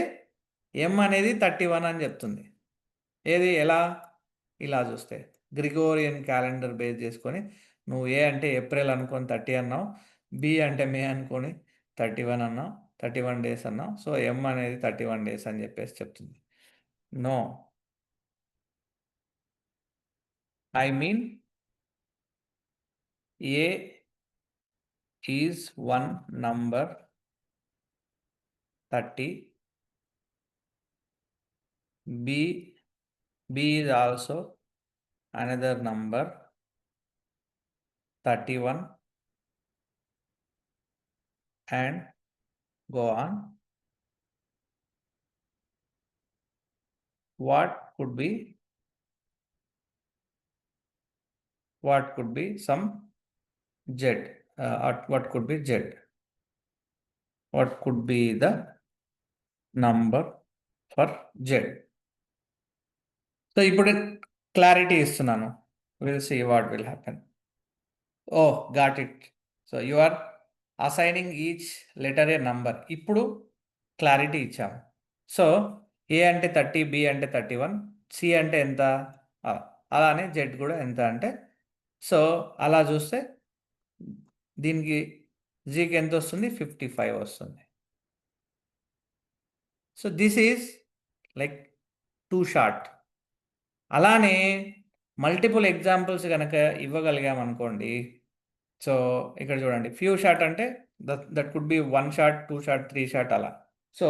ఎం అనేది 31 అని చెప్తుంది. ఏది ఎలా? ఇలా చూస్తే. గ్రిగోరియన్ క్యాలెండర్ బేస్ చేసుకొని నువ్వు ఏ అంటే ఏప్రిల్ అనుకోని 30 అన్నావు. బి అంటే మే అనుకోని 31 అన్నావు. 31 డేస్ అన్నావు. సో, ఎం అనేది 31 డేస్ అని చెప్పేసి చెప్తుంది. No. I mean A is one number 30, B is also another number 31, and go on. What could be some Z? What could be Z? What could be the number for Z? So ఇప్పుడు clarity ఇస్తున్నాను. We'll see what will happen. Oh, got it. So you are assigning each letter a number. ఇప్పుడు clarity ఇచ్చాము. So ఏ అంటే 30, B అంటే 31, C అంటే ఎంత? ఆ, అలానే జెడ్ కూడా ఎంత అంటే, సో అలా చూస్తే దీనికి జీకి ఎంత వస్తుంది? 55 వస్తుంది. So this is like two shot. అలానే మల్టిపుల్ ఎగ్జాంపుల్స్ కనుక ఇవ్వగలిగామనుకోండి. సో ఇక్కడ చూడండి, ఫ్యూ షాట్ అంటే that could be 1 shot, 2 shot, 3 shot అలా. So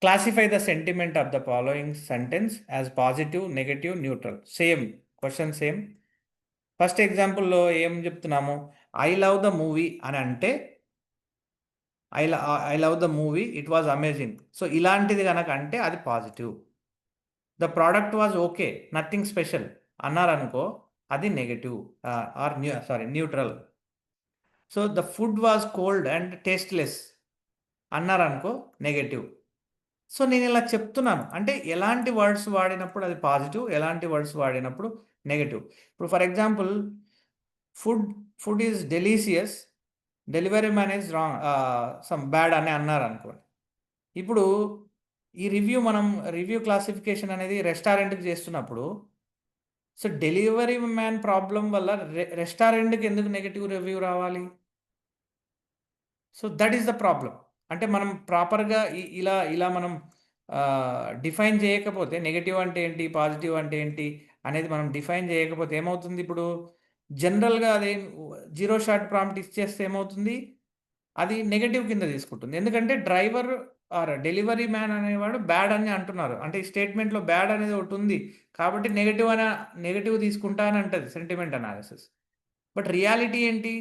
classify the sentiment of the following sentence as positive, negative, neutral. Same question same. First ఎగ్జాంపుల్‌లో ఏం చెప్తున్నాము? ఐ లవ్ ద మూవీ అని అంటే I love the movie, it was amazing. So ఇలాంటిది గనక అంటే అది positive. The product was okay, nothing special అన్నారనుకో అది negative or neutral. So the food was cold and tasteless అన్నారనుకో నెగటివ్. సో నేను ఇలా చెప్తున్నాను. అంటే ఎలాంటి వర్డ్స్ వాడినప్పుడు అది పాజిటివ్, ఎలాంటి వర్డ్స్ వాడినప్పుడు నెగటివ్. ఇప్పుడు for example food food is delicious, delivery man is some bad అని అన్నారనుకోండి. ఇప్పుడు ఈ మనం రివ్యూ క్లాసిఫికేషన్ అనేది రెస్టారెంట్‌కి చేస్తున్నప్పుడు, సో డెలివరీ మ్యాన్ ప్రాబ్లమ్ వల్ల రెస్టారెంట్‌కి ఎందుకు నెగెటివ్ రివ్యూ రావాలి? So that is the problem. అంటే మనం ప్రాపర్‌గా ఇలా మనం డిఫైన్ చేయకపోతే నెగెటివ్ అంటే ఏంటి? పాజిటివ్ అంటే ఏంటి? అనేది మనం డిఫైన్ చేయకపోతే ఏమవుతుంది ఇప్పుడు? జనరల్‌గా అది జీరో షాట్ ప్రాంప్ట్ ఇచ్చేస్తే ఏమవుతుంది? అది నెగెటివ్ కింద తీసుకుంటుంది. ఎందుకంటే డ్రైవర్ ఆర్ డెలివరీ మ్యాన్ అనేవాడు బ్యాడ్ అని అంటున్నారు. అంటే ఈ స్టేట్మెంట్‌లో బ్యాడ్ అనేది ఒకటుంది. కాబట్టి నెగెటివ్ తీసుకుంటా అని అంటది సెంటిమెంట్ అనాలిసిస్. బట్ రియాలిటీ ఏంటి?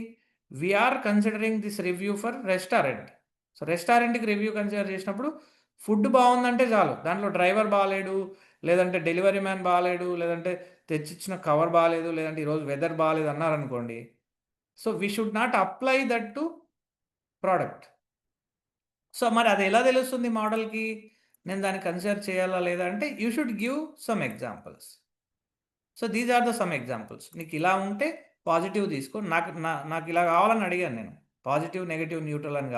We are considering this review for restaurant. So రెస్టారెంట్‌కి రివ్యూ కన్సిడర్ చేసినప్పుడు ఫుడ్ బావుందంటే చాలు. దాంట్లో డ్రైవర్ బాలేడు, లేదంటే డెలివరీ మ్యాన్ బాలేడు, లేదంటే తెచ్చిచ్చిన కవర్ బాలేదు, లేదంటే ఈరోజు వెదర్ బాలేదు అన్నారనుకోండి. So we should not apply that to product. So మరి అది ఎలా తెలుస్తుంది మోడల్కి నేను దాన్ని కన్సిడర్ చేయాలా లేదా అంటే you should give some examples. So these are the some examples. నీకు ఇలా ఉంటే పాజిటివ్ తీసుకో. నాకు ఇలా కావాలని అడిగాను నేను. పాజిటివ్, నెగెటివ్, న్యూట్రల్ అని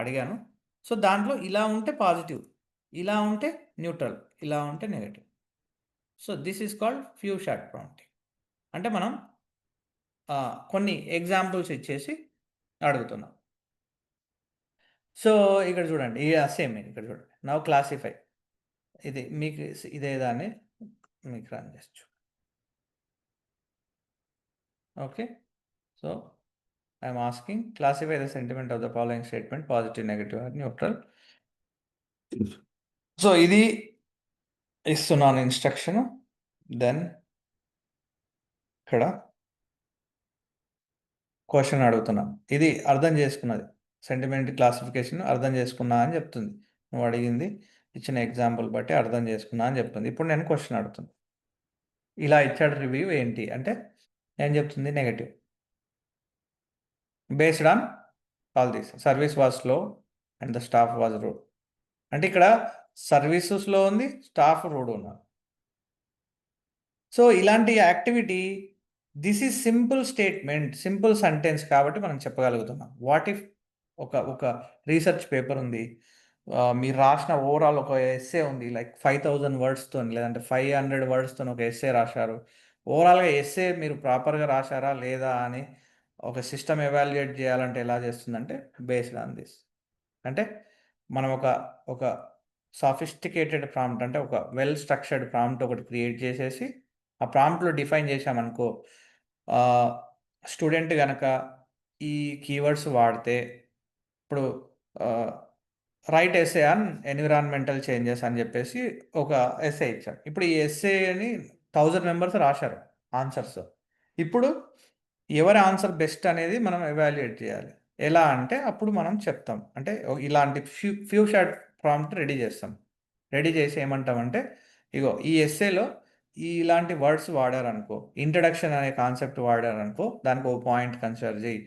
అడిగాను. సో దాంట్లో ఇలా ఉంటే పాజిటివ్, ఇలా ఉంటే న్యూట్రల్, ఇలా ఉంటే negative. So this is called few shot prompting. అంటే మనం కొన్ని ఎగ్జాంపుల్స్ ఇచ్చేసి అడుగుతున్నాం. సో ఇక్కడ చూడండి, సేమ్ ఇక్కడ చూడండి. Now classify. ఇది మీకు ఇదే దాన్ని మీకు రన్ చేయొచ్చు. Okay. So I'm asking classify the sentiment of the following statement positive, negative or neutral. So ఇది ఇస్తున్నాను ఇన్స్ట్రక్షన్. దెన్ ఇక్కడ క్వశ్చన్ అడుగుతున్నాం. ఇది అర్థం చేసుకున్నది, సెంటిమెంట్ క్లాసిఫికేషన్ అర్థం చేసుకున్నా అని చెప్తుంది. నువ్వు అడిగింది ఇచ్చిన ఎగ్జాంపుల్ బట్టి అర్థం చేసుకున్నా అని చెప్తుంది. ఇప్పుడు నేను క్వశ్చన్ అడుగుతున్నాను, ఇలా ఇచ్చాడు రివ్యూ ఏంటి అంటే ఏం చెప్తుంది? Negative. Based on all this service was slow and the staff was rude. అంటే ఇక్కడ సర్వీస్ స్లో ఉంది, స్టాఫ్ రూడ్ ఉన్నారు. సో ఇలాంటి activity, this is simple statement, simple sentence కాబట్టి మనం చెప్పగలుగుతున్నాం. వాట్ ఇఫ్ ఒక రీసెర్చ్ పేపర్ ఉంది, మీరు రాసిన ఓవరాల్ ఒక ఎస్సే ఉంది, లైక్ 5000 వర్డ్స్తో లేదంటే 500 వర్డ్స్తో ఒక ఎస్సే రాశారు. ఓవరాల్గా ఎస్సే మీరు ప్రాపర్గా రాశారా లేదా అని ఒక సిస్టమ్ ఎవాల్యుయేట్ చేయాలంటే ఎలా చేస్తుందంటే బేస్డ్ ఆన్ దిస్. అంటే మనం ఒక సాఫిస్టికేటెడ్ ప్రాంప్ట్, అంటే ఒక వెల్ స్ట్రక్చర్డ్ ప్రాంప్ట్ ఒకటి క్రియేట్ చేసేసి ఆ ప్రాంప్ట్లో డిఫైన్ చేశామనుకో, స్టూడెంట్ కనుక ఈ కీవర్డ్స్ వాడితే, ఇప్పుడు right essay on environmental changes అని చెప్పేసి ఒక ఎస్సే ఇచ్చాడు. ఇప్పుడు ఈ ఎస్సేని 1000 మెంబర్స్ రాశారు ఆన్సర్స్. ఇప్పుడు ఎవరి ఆన్సర్ బెస్ట్ అనేది మనం ఎవాల్యుయేట్ చేయాలి. ఎలా అంటే అప్పుడు మనం చెప్తాం, అంటే ఇలాంటి ఫ్యూ షాట్ ప్రాంప్ట్ రెడీ చేస్తాం. రెడీ చేసి ఏమంటామంటే, ఇగో ఈ ఎస్సేలో ఇలాంటి వర్డ్స్ వాడారనుకో, ఇంట్రడక్షన్ అనే కాన్సెప్ట్ వాడారనుకో దానికి ఒక పాయింట్ కన్సిడర్ చేయి.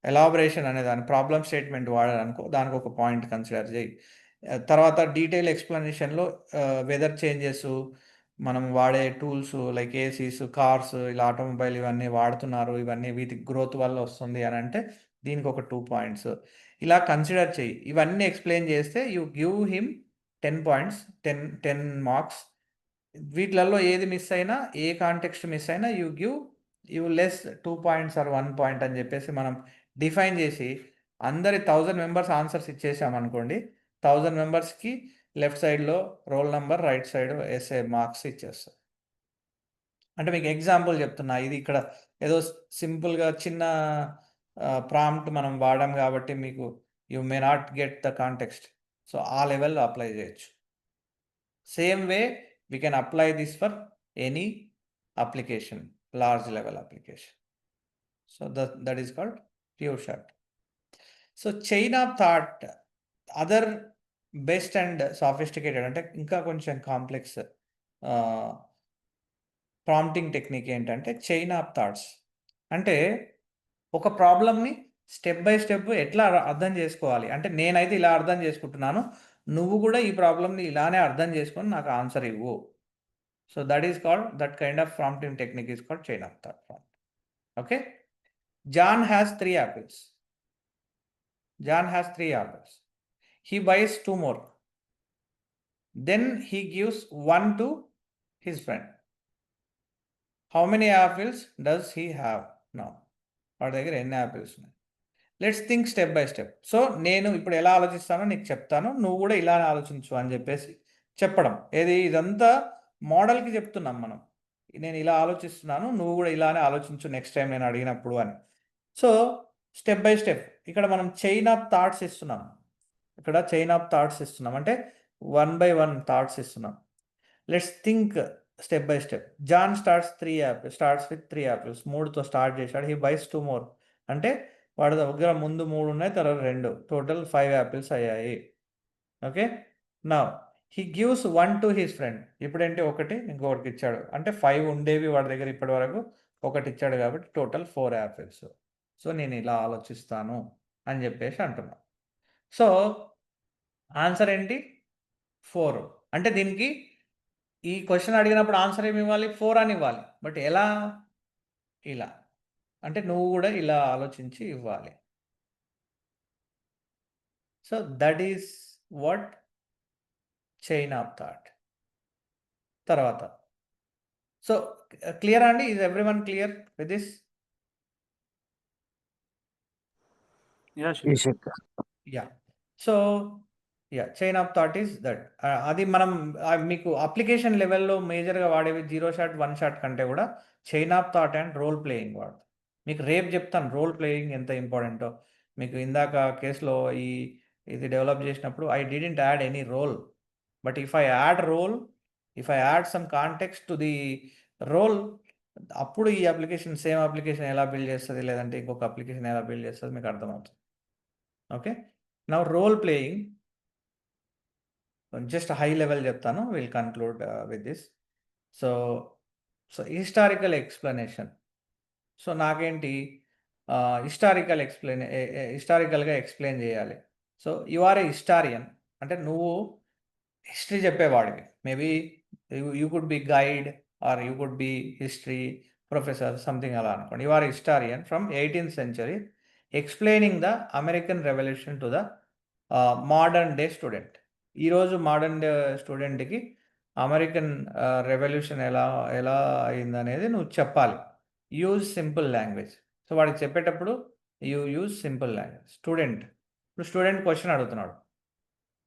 ఎలాబరేషన్ అనే దాని ప్రాబ్లమ్ స్టేట్మెంట్ వాడారనుకో దానికి ఒక పాయింట్ కన్సిడర్ చేయి. తర్వాత డీటెయిల్ ఎక్స్ప్లెనేషన్లో వెదర్ చేంజెస్, మనం వాడే టూల్స్ లైక్ ఏసీస్, కార్స్, ఇలా ఆటోమొబైల్ ఇవన్నీ వాడుతున్నారు, ఇవన్నీ వీటి గ్రోత్ వల్ల వస్తుంది అని అంటే దీనికి ఒక 2 పాయింట్స్ ఇలా కన్సిడర్ చేయి. ఇవన్నీ ఎక్స్ప్లెయిన్ చేస్తే you give him 10 points, 10 marks. వీటిలలో ఏది మిస్ అయినా, ఏ కాంటెక్స్ట్ మిస్ అయినా you less 2 points or 1 point అని చెప్పేసి మనం డిఫైన్ చేసి అందరి 1000 మెంబర్స్ ఆన్సర్స్ ఇచ్చేసామనుకోండి, 1000 మెంబర్స్కి లెఫ్ట్ సైడ్లో roll number, right side SA marks ఇచ్చేస్తాం. అంటే మీకు ఎగ్జాంపుల్ చెప్తున్నా, ఇది ఇక్కడ ఏదో సింపుల్గా చిన్న ప్రాంప్ట్ మనం వాడాం కాబట్టి మీకు you may not get the context. So ఆ లెవెల్లో అప్లై చేయొచ్చు. Same way we can apply this for any application, large level application. So that is called pure shot. So chain of thought, other best and sophisticated అంటే ఇంకా కొంచెం complex prompting technique ఏంటంటే chain of thoughts. అంటే ఒక ప్రాబ్లమ్ని step by step ఎట్లా అర్థం చేసుకోవాలి అంటే, నేనైతే ఇలా అర్థం చేసుకుంటున్నాను, నువ్వు కూడా ఈ ప్రాబ్లమ్ని ఇలానే అర్థం చేసుకొని నాకు ఆన్సర్ ఇవ్వు. So that kind of prompting technique is called chain of thought prompt. Okay. John has 3 apples. John has 3 apples. He buys 2 more. Then he gives 1 to his friend. How many apples does he have now? వాడి దగ్గర ఎన్ని apples ఉన్నాయి? Let's think step by step. So నేను ఇప్పుడు ఎలా ఆలోచిస్తానో నీకు చెప్తాను, నువ్వు కూడా ఇలానే ఆలోచించు అని చెప్పేసి చెప్పడం. ఇదంతా మోడల్కి చెప్తున్నాం మనం. నేను ఇలా ఆలోచిస్తున్నాను, నువ్వు కూడా ఇలానే ఆలోచించు నెక్స్ట్ టైం నేను అడిగినప్పుడు అని. సో స్టెప్ బై స్టెప్ ఇక్కడ మనం చైన్ ఆఫ్ థాట్స్ ఇస్తున్నాం. అంటే 1 by 1 థాట్స్ ఇస్తున్నాం. Let's think step by step. John starts with 3 apples. 3తో స్టార్ట్ చేశాడు. He buys 2 more. అంటే వాడి దగ్గర ముందు 3 ఉన్నాయి, తర్వాత 2, టోటల్ 5 యాపిల్స్ అయ్యాయి. Okay. Now he gives 1 to his friend. ఇప్పుడేంటి ఒకటి ఇంకొకటికి ఇచ్చాడు, అంటే 5 ఉండేవి వాడి దగ్గర ఇప్పటి వరకు, ఒకటి ఇచ్చాడు కాబట్టి టోటల్ 4 యాపిల్స్. సో నేను ఇలా ఆలోచిస్తాను అని చెప్పేసి అంటున్నా. సో ఆన్సర్ ఏంటి? 4. అంటే దీనికి ఈ క్వశ్చన్ అడిగినప్పుడు ఆన్సర్ ఏమి ఇవ్వాలి? 4 అని ఇవ్వాలి. బట్ ఎలా? ఇలా. అంటే నువ్వు కూడా ఇలా ఆలోచించి ఇవ్వాలి. So that is what chain of thought. తర్వాత సో క్లియర్ అండి? Is everyone clear with this? Yeah, sure. Yes, Shekha. Yeah. So chain of thought is that. అది మనం మీకు అప్లికేషన్ లెవెల్లో మేజర్గా వాడేవి 0 షాట్ 1 షాట్ కంటే కూడా chain of thought and role playing వాడతాం. మీకు రేపు చెప్తాను రోల్ ప్లేయింగ్ ఎంత ఇంపార్టెంటో. మీకు ఇందాక కేసులో ఇది డెవలప్ చేసినప్పుడు I didn't add any role, but if I add role, if I add some context to the role, అప్పుడు ఈ అప్లికేషన్ సేమ్ అప్లికేషన్ ఎలా బిల్డ్ చేస్తుంది, లేదంటే ఇంకొక అప్లికేషన్ ఎలా బిల్డ్ చేస్తుంది మీకు అర్థమవుతుంది. Okay, now role playing just high level చెప్తాను, will conclude with this. So historical explanation. So నాకేంటి హిస్టారికల్గా ఎక్స్ప్లెయిన్ చేయాలి. So you are a historian అంటే నువ్వు హిస్టరీ చెప్పేవాడివి. Maybe you could B guide or you could be history professor something అలా అనుకోండి. You are historian from 18th century explaining the American revolution to the modern day student. ఈరోజు modern day స్టూడెంట్కి American revolution ఎలా ఎలా అయిందనేది నువ్వు చెప్పాలి. Use simple language. So వాడికి చెప్పేటప్పుడు యూజ్ సింపుల్ లాంగ్వేజ్. ఇప్పుడు స్టూడెంట్ క్వశ్చన్ అడుగుతున్నాడు,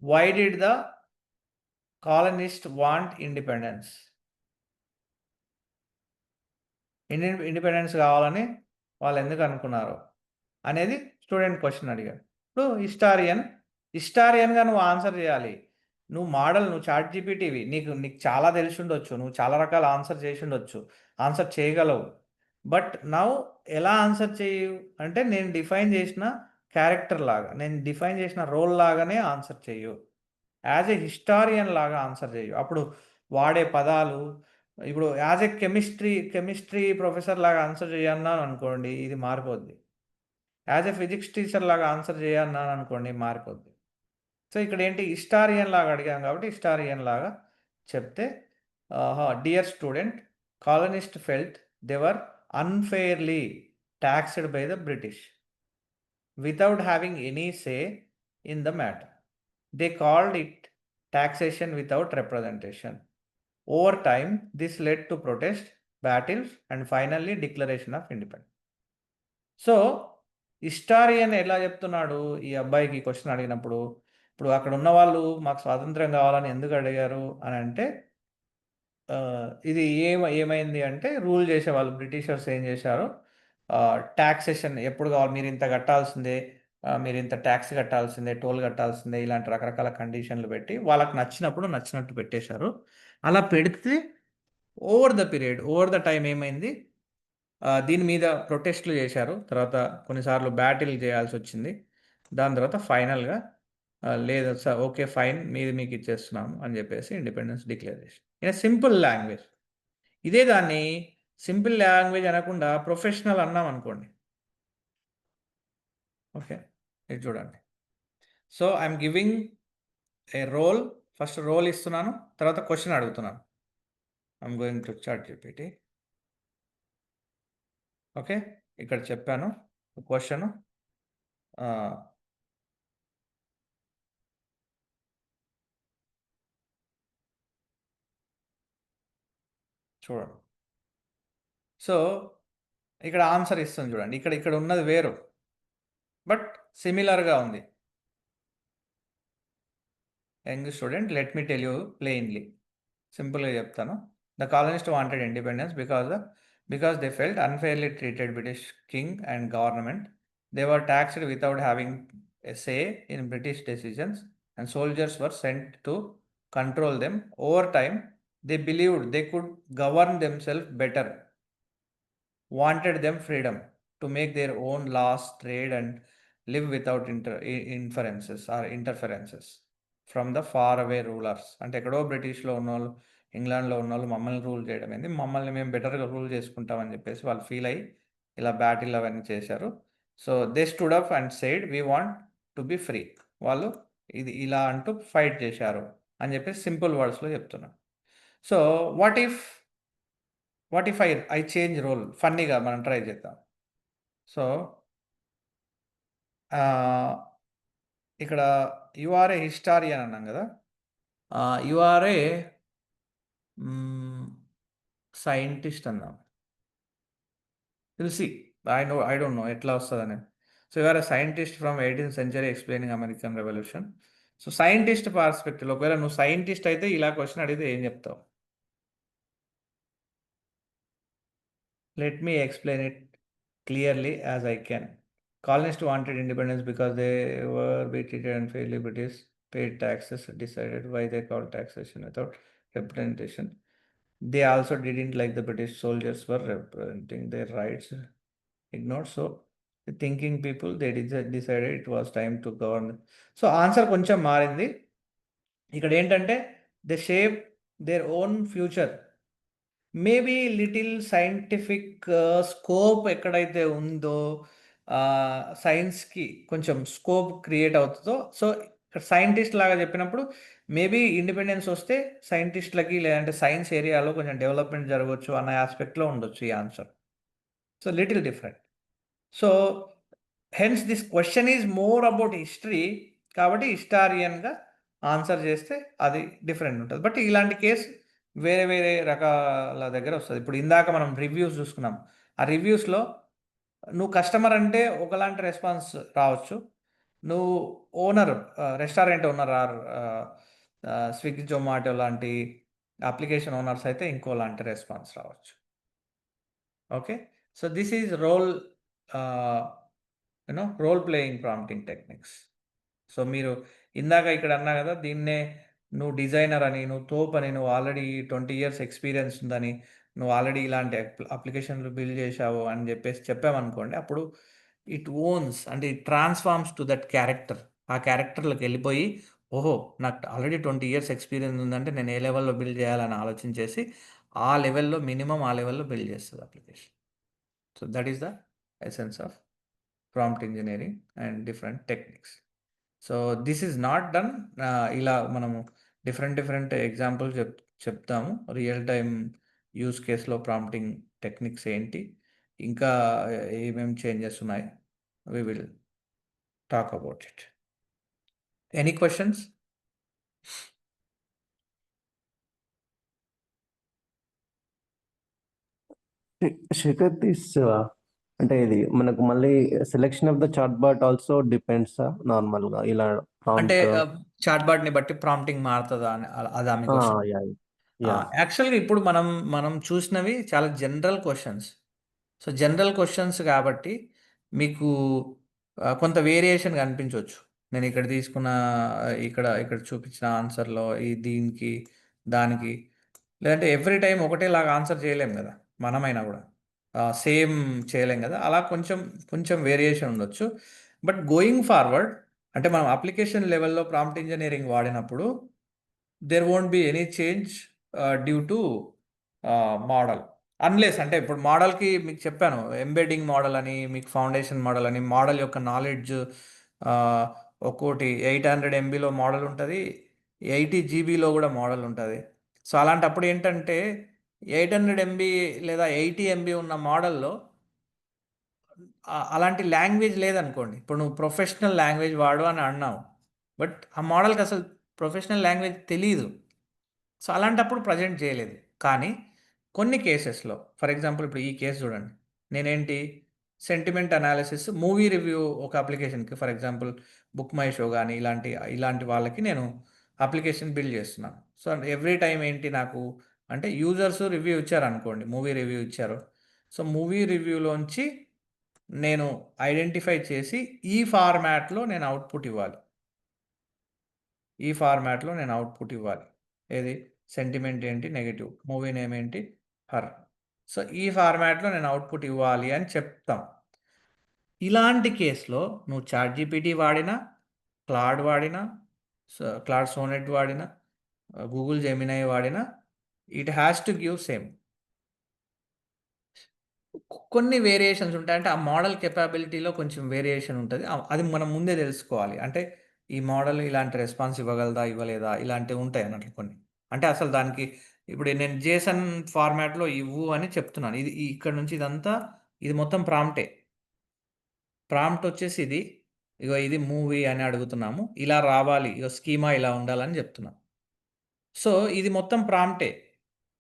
why did the colonist want independence? Independence కావాలని వాళ్ళు ఎందుకు అనుకున్నారు అనేది స్టూడెంట్ క్వశ్చన్ అడిగాడు. ఇప్పుడు హిస్టారియన్గా నువ్వు ఆన్సర్ చేయాలి. నువ్వు చాట్ జీపీటీవి, నీకు చాలా తెలిసి ఉండొచ్చు, నువ్వు చాలా రకాల ఆన్సర్ చేసి ఉండొచ్చు, ఆన్సర్ చేయగలవు. బట్ నవ్వు ఎలా ఆన్సర్ చేయు అంటే నేను డిఫైన్ చేసిన క్యారెక్టర్ లాగా, నేను డిఫైన్ చేసిన రోల్ లాగానే ఆన్సర్ చేయు. యాజ్ ఏ హిస్టారియన్ లాగా ఆన్సర్ చేయు. అప్పుడు వాడే పదాలు, ఇప్పుడు యాజ్ ఏ కెమిస్ట్రీ ప్రొఫెసర్ లాగా ఆన్సర్ చేయన్నాను అనుకోండి, ఇది మారిపోద్ది. యాజ్ ఏ ఫిజిక్స్ టీచర్ లాగా ఆన్సర్ చేయన్నాను అనుకోండి, మారిపోద్ది. సో ఇక్కడ ఏంటి, హిస్టారియన్ లాగా అడిగాం కాబట్టి హిస్టారియన్ లాగా చెప్తే, dear student, colonist felt they were unfairly taxed by the British without having any say in the matter. They called it taxation without representation. Over time, this led to protest, battles, and finally declaration of independence. So historian ఎలా చెప్తున్నాడు ఈ అబ్బాయికి question అడిగినప్పుడు, ఇప్పుడు అక్కడ ఉన్న వాళ్ళు మాకు స్వాతంత్రం కావాలని ఎందుకు అడిగారు అని అంటే, ఇది ఏమైంది అంటే రూల్ చేసేవాళ్ళు బ్రిటిషర్స్ ఏం చేశారు, ట్యాక్సేషన్ ఎప్పుడు కావాలి, మీరు ఇంత కట్టాల్సిందే, మీరు ఇంత ట్యాక్స్ కట్టాల్సిందే, టోల్ కట్టాల్సిందే, ఇలాంటి రకరకాల కండిషన్లు పెట్టి వాళ్ళకి నచ్చినప్పుడు నచ్చినట్టు పెట్టేశారు. అలా పెడితే ఓవర్ ద టైం ఏమైంది, దీని మీద ప్రొటెస్ట్లు చేశారు. తర్వాత కొన్నిసార్లు బ్యాటిల్ చేయాల్సి వచ్చింది. దాని తర్వాత ఫైనల్గా లేదు సార్, ఓకే ఫైన్, మీకు ఇచ్చేస్తున్నాము అని చెప్పేసి ఇండిపెండెన్స్ డిక్లేర్ చేసి ఇన్ సింపుల్ లాంగ్వేజ్. ఇదే దాన్ని సింపుల్ లాంగ్వేజ్ అనకుండా ప్రొఫెషనల్ అన్నాం అనుకోండి. ఓకే, ఇది చూడండి. So I'm giving a role, first role ఇస్తున్నాను, తర్వాత క్వశ్చన్ అడుగుతున్నాను. I'm going to ChatGPT. Okay, ఇక్కడ చెప్పాను క్వశ్చను, చూడండి. సో ఇక్కడ ఆన్సర్ ఇస్తుంది చూడండి. ఇక్కడ ఉన్నది వేరు, బట్ సిమిలర్గా ఉంది. Young student, let me tell you plainly, సింపుల్గా చెప్తాను. The colonist wanted independence because they felt unfairly treated British king and government. They were taxed without having a say in British decisions, and soldiers were sent to control them. Over time, they believed they could govern themselves better, wanted them freedom to make their own laws, trade, and live without interferences from the far away rulers. అంటే ఎక్కడో బ్రిటిష్లో ఉన్నోళ్ళు, ఇంగ్లాండ్లో ఉన్నోళ్ళు మమ్మల్ని rule చేయడం ఏంది, మమ్మల్ని మేము బెటర్గా రూల్ చేసుకుంటామని చెప్పేసి వాళ్ళు ఫీల్ అయ్యి ఇలా బ్యాటిల్ అవన్నీ చేశారు. So they stood up and said we want to be free. వాళ్ళు ఇది ఇలా అంటూ ఫైట్ చేశారు అని చెప్పేసి సింపుల్ వర్డ్స్లో చెప్తున్నాను. So what if I change role, ఫన్నీగా మనం ట్రై చేద్దాం. సో ఇక్కడ యు ఆర్ ఏ హిస్టారియన్ అన్నాం కదా, యు ఆర్ ఏ సైంటిస్ట్ అన్నాం. సి ఐ డోంట్ నో ఎట్లా వస్తుందని. So you are a scientist from 18th century explaining American revolution. So scientist పర్స్పెక్టివ్లో ఒకవేళ నువ్వు సైంటిస్ట్ అయితే ఇలా క్వశ్చన్ అడిగితే ఏం చెప్తావు? Let me explain it clearly as I can. Colonists wanted independence because they were treated unfairly. British paid taxes, decided why they called taxation without representation. They also didn't like the British soldiers were representing their rights ignored. So the thinking people, they decided it was time to govern. So answer కొంచెం మారింది. ఇక్కడ ఏంటంటే they shape their own future. Maybe little scientific scope ఎక్కడైతే ఉందో సైన్స్కి కొంచెం scope create అవుతుందో, so ఇక్కడ సైంటిస్ట్ లాగా చెప్పినప్పుడు మేబీ ఇండిపెండెన్స్ వస్తే సైంటిస్ట్లకి లేదంటే సైన్స్ ఏరియాలో కొంచెం డెవలప్మెంట్ జరగవచ్చు అన్న ఆస్పెక్ట్లో ఉండొచ్చు ఈ answer. So little different. So hence this question is more about history కాబట్టి హిస్టారియన్గా ఆన్సర్ చేస్తే అది డిఫరెంట్ ఉంటుంది. బట్ ఇలాంటి కేసు వేరే వేరే రకాల దగ్గర వస్తుంది. ఇప్పుడు ఇందాక మనం రివ్యూస్ చూసుకున్నాం. ఆ రివ్యూస్లో నువ్వు కస్టమర్ అంటే ఒకలాంటి రెస్పాన్స్ రావచ్చు, నువ్వు owner restaurant owner or Swiggy Zomato లాంటి అప్లికేషన్ ఓనర్స్ అయితే ఇంకోలాంటి రెస్పాన్స్ రావచ్చు. Okay, so this is role playing prompting techniques. So మీరు ఇందాక ఇక్కడ అన్నా కదా, దీన్నే నువ్వు డిజైనర్ అని, నువ్వు తోప్ అని, నువ్వు ఆల్రెడీ 20 years ఎక్స్పీరియన్స్ ఉందని, నువ్వు ఆల్రెడీ ఇలాంటి అప్లికేషన్లు బిల్డ్ చేశావు అని చెప్పేసి చెప్పామనుకోండి, అప్పుడు ఇట్ ఓన్స్ అంటే it transforms to that character. ఆ క్యారెక్టర్లోకి వెళ్ళిపోయి, ఓహో నాకు ఆల్రెడీ 20 years ఎక్స్పీరియన్స్ ఉందంటే నేను ఏ లెవెల్లో బిల్డ్ చేయాలని ఆలోచించేసి ఆ లెవెల్లో మినిమం ఆ లెవెల్లో బిల్డ్ చేస్తుంది application. So that is the essence of prompt engineering and different techniques. So this is not done. ఇలా మనము డిఫరెంట్ ఎగ్జాంపుల్స్ చెప్తాము. రియల్ టైమ్ యూస్ కేస్లో ప్రాంప్టింగ్ టెక్నిక్స్ ఏంటి, ఇంకా ఏమేమి చేంజెస్ ఉన్నాయి, we will talk about it. Any questions? Shekhar, this అంటే ఇది మనకు మళ్ళీ selection of the chat bot also depends normal గా ఇలా అంటే ప్రాంప్ట్. చాట్ బాట్ని బట్టి ప్రాంప్టింగ్ మారుతుందా అని అదా మీ క్వశ్చన్? యా యాక్చువల్గా ఇప్పుడు మనం చూసినవి చాలా general questions. So general questions కాబట్టి మీకు కొంత వేరియేషన్ కనిపించవచ్చు. నేను ఇక్కడ తీసుకున్న ఇక్కడ ఇక్కడ చూపించిన ఆన్సర్లో దీనికి దానికి, లేదంటే ఎవ్రీ టైం ఒకటేలాగా ఆన్సర్ చేయలేం కదా, మనమైనా కూడా సేమ్ చేయలేం కదా, అలా కొంచెం వేరియేషన్ ఉండొచ్చు. బట్ గోయింగ్ ఫార్వర్డ్ అంటే మనం అప్లికేషన్ లెవెల్లో ప్రాంప్ట్ ఇంజనీరింగ్ వాడినప్పుడు there won't be any change due to model, unless అంటే ఇప్పుడు మోడల్కి మీకు చెప్పాను ఎంబెడ్డింగ్ మోడల్ అని, మీకు ఫౌండేషన్ మోడల్ అని, మోడల్ యొక్క నాలెడ్జ్ ఒక్కోటి 800 MBలో మోడల్ ఉంటుంది, 80 GBలో కూడా మోడల్ ఉంటుంది. సో అలాంటప్పుడు ఏంటంటే 800 MB లేదా 80 MB ఉన్న మోడల్లో అలాంటి లాంగ్వేజ్ లేదనుకోండి. ఇప్పుడు నువ్వు ప్రొఫెషనల్ లాంగ్వేజ్ వాడు అని అన్నావు, బట్ ఆ మోడల్కి అసలు ప్రొఫెషనల్ లాంగ్వేజ్ తెలీదు. సో అలాంటప్పుడు ప్రజెంట్ చేయలేదు. కానీ కొన్ని కేసెస్లో, ఫర్ ఎగ్జాంపుల్ ఇప్పుడు ఈ కేసు చూడండి, నేనేంటి సెంటిమెంట్ అనాలిసిస్ మూవీ రివ్యూ ఒక అప్లికేషన్కి, for example book my show కానీ ఇలాంటి వాళ్ళకి నేను అప్లికేషన్ బిల్డ్ చేస్తున్నాను. సో ఎవ్రీ టైం ఏంటి నాకు అంటే యూజర్స్ రివ్యూ ఇచ్చారు అనుకోండి, మూవీ రివ్యూ ఇచ్చారు. సో మూవీ రివ్యూలోంచి నేను ఐడెంటిఫై చేసి ఈ ఫార్మాట్లో నేను అవుట్పుట్ ఇవ్వాలి. ఏది సెంటిమెంట్ ఏంటి, నెగిటివ్, మూవీ నేమ్ ఏంటి, హర్. సో ఈ ఫార్మాట్లో నేను అవుట్పుట్ ఇవ్వాలి అని చెప్తాం. ఇలాంటి కేసులో నువ్వు చాట్ జీపీటీ వాడినా, క్లాడ్ వాడినా, క్లాడ్ సోనెట్ వాడినా, గూగుల్ జెమినై వాడినా, it has to give same. కొన్ని వేరియేషన్స్ ఉంటాయి, అంటే ఆ మోడల్ కెపాబిలిటీలో కొంచెం వేరియేషన్ ఉంటుంది. అది మనం ముందే తెలుసుకోవాలి. అంటే ఈ మోడల్ ఇలాంటి రెస్పాన్స్ ఇవ్వగలదా ఇవ్వలేదా ఇలాంటివి ఉంటాయి అన్నట్లు కొన్ని. అంటే అసలు దానికి ఇప్పుడు నేను జేసన్ ఫార్మాట్లో ఇవ్వు అని చెప్తున్నాను. ఇక్కడ నుంచి ఇదంతా ఇది మొత్తం ప్రాంప్టే. ప్రాంప్ట్ వచ్చేసి ఇగో ఇది మూవీ అని అడుగుతున్నాము. ఇలా రావాలి, ఇగో స్కీమా ఇలా ఉండాలని చెప్తున్నాం. సో ఇది మొత్తం ప్రాంప్టే.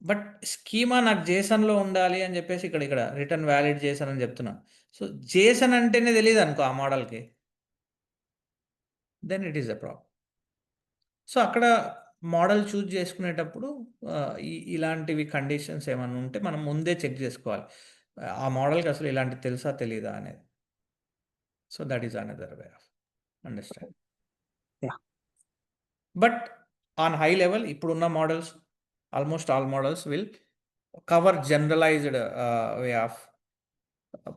బట్ స్కీమా నాకు జేసన్లో ఉండాలి అని చెప్పేసి ఇక్కడ రిటర్న్ వ్యాలిడ్ జేసన్ అని చెప్తున్నా. సో జేసన్ అంటేనే తెలియదు అనుకో ఆ మోడల్కి, then it is a problem. So అక్కడ మోడల్ చూజ్ చేసుకునేటప్పుడు ఇలాంటివి కండిషన్స్ ఏమైనా ఉంటే మనం ముందే చెక్ చేసుకోవాలి. ఆ మోడల్కి అసలు ఇలాంటివి తెలుసా తెలీదా అనేది. So that is another way of understand. Yeah. But on high level ఇప్పుడున్న models almost all models will cover generalized way of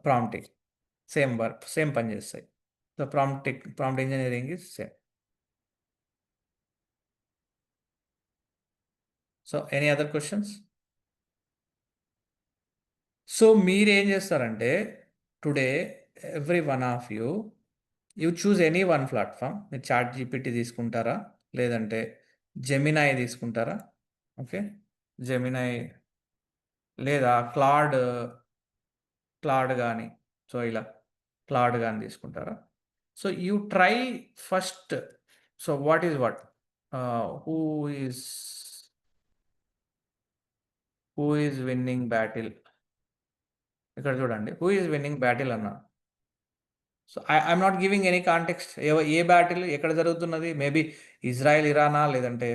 prompting. Same work, same పని చేస్తాయి. So prompt engineering is same. So any other questions? So మీరు ఏం చేస్తారంటే today every one of you choose any one platform. మీరు ChatGPT తీసుకుంటారా, లేదంటే Gemini తీసుకుంటారా? Okay, Gemini లేదా క్లాడ్ కానీ, సో ఇలా క్లాడ్ కానీ తీసుకుంటారా? So you try first. So what is who is winnowing battle? ఇక్కడ చూడండి, హూ ఈజ్ విన్నింగ్ బ్యాటిల్ అన్నా. So I'm not giving any context. A battle ఎక్కడ జరుగుతున్నది, మేబీ ఇజ్రాయెల్ ఇరానా, లేదంటే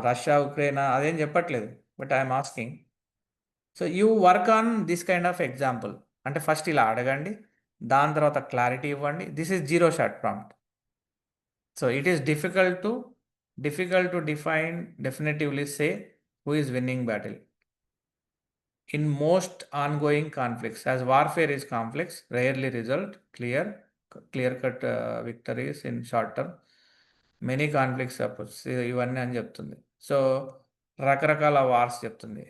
రష్యా ఉక్రెయినా, అదేం చెప్పట్లేదు. But I'm asking. So you work on this kind of example. అంటే first ఇలా అడగండి, దాని తర్వాత క్లారిటీ ఇవ్వండి. This is zero shot prompt. So it is difficult to define definitively say who is winning battle. In most ongoing conflicts, as warfare is complex, rarely result clear-cut victories in short term. Many conflicts ఇవన్నీ అని చెప్తుంది. So రకరకాల wars చెప్తుంది.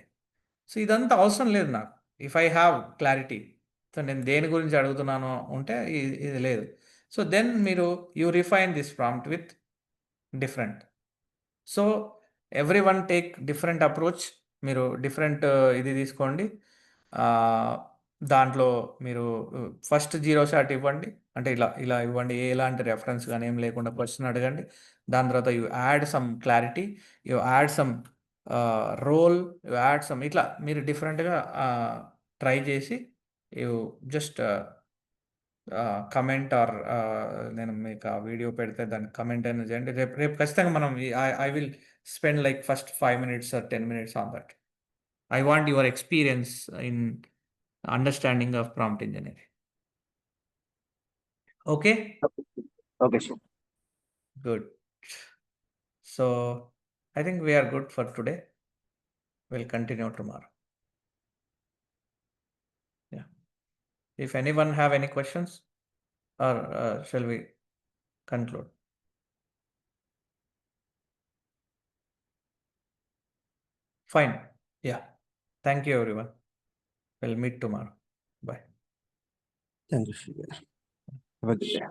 So ఇదంతా అవసరం లేదు నాకు. If I have clarity, so నేను దేని గురించి అడుగుతున్నాను ఉంటే ఇది లేదు. సో దెన్ మీరు you refine this prompt with different. So every one take different approach. మీరు డిఫరెంట్ ఇది తీసుకోండి. దాంట్లో మీరు ఫస్ట్ జీరో షాట్ ఇవ్వండి. అంటే ఇలా ఇవ్వండి, ఎలాంటి రెఫరెన్స్ కానీ ఏం లేకుండా క్వశ్చన్ అడగండి. దాని తర్వాత you add some clarity, you add some role, you add some, ఇట్లా మీరు డిఫరెంట్గా ట్రై చేసి యూ జస్ట్ కమెంట్ ఆర్ నేను మీకు ఆ వీడియో పెడితే దాన్ని కమెంట్ అయినా చేయండి. రేపు ఖచ్చితంగా మనం I will spend like first 5 minutes or 10 minutes on that. I want your experience in understanding of prompt engineering. Okay? Okay, sure. Good. So I think we are good for today. We'll continue tomorrow. Yeah. If anyone have any questions, or shall we conclude? Fine. Yeah. Thank you, everyone. We'll meet tomorrow. Bye. Thank you, Sridhar. Have a good day.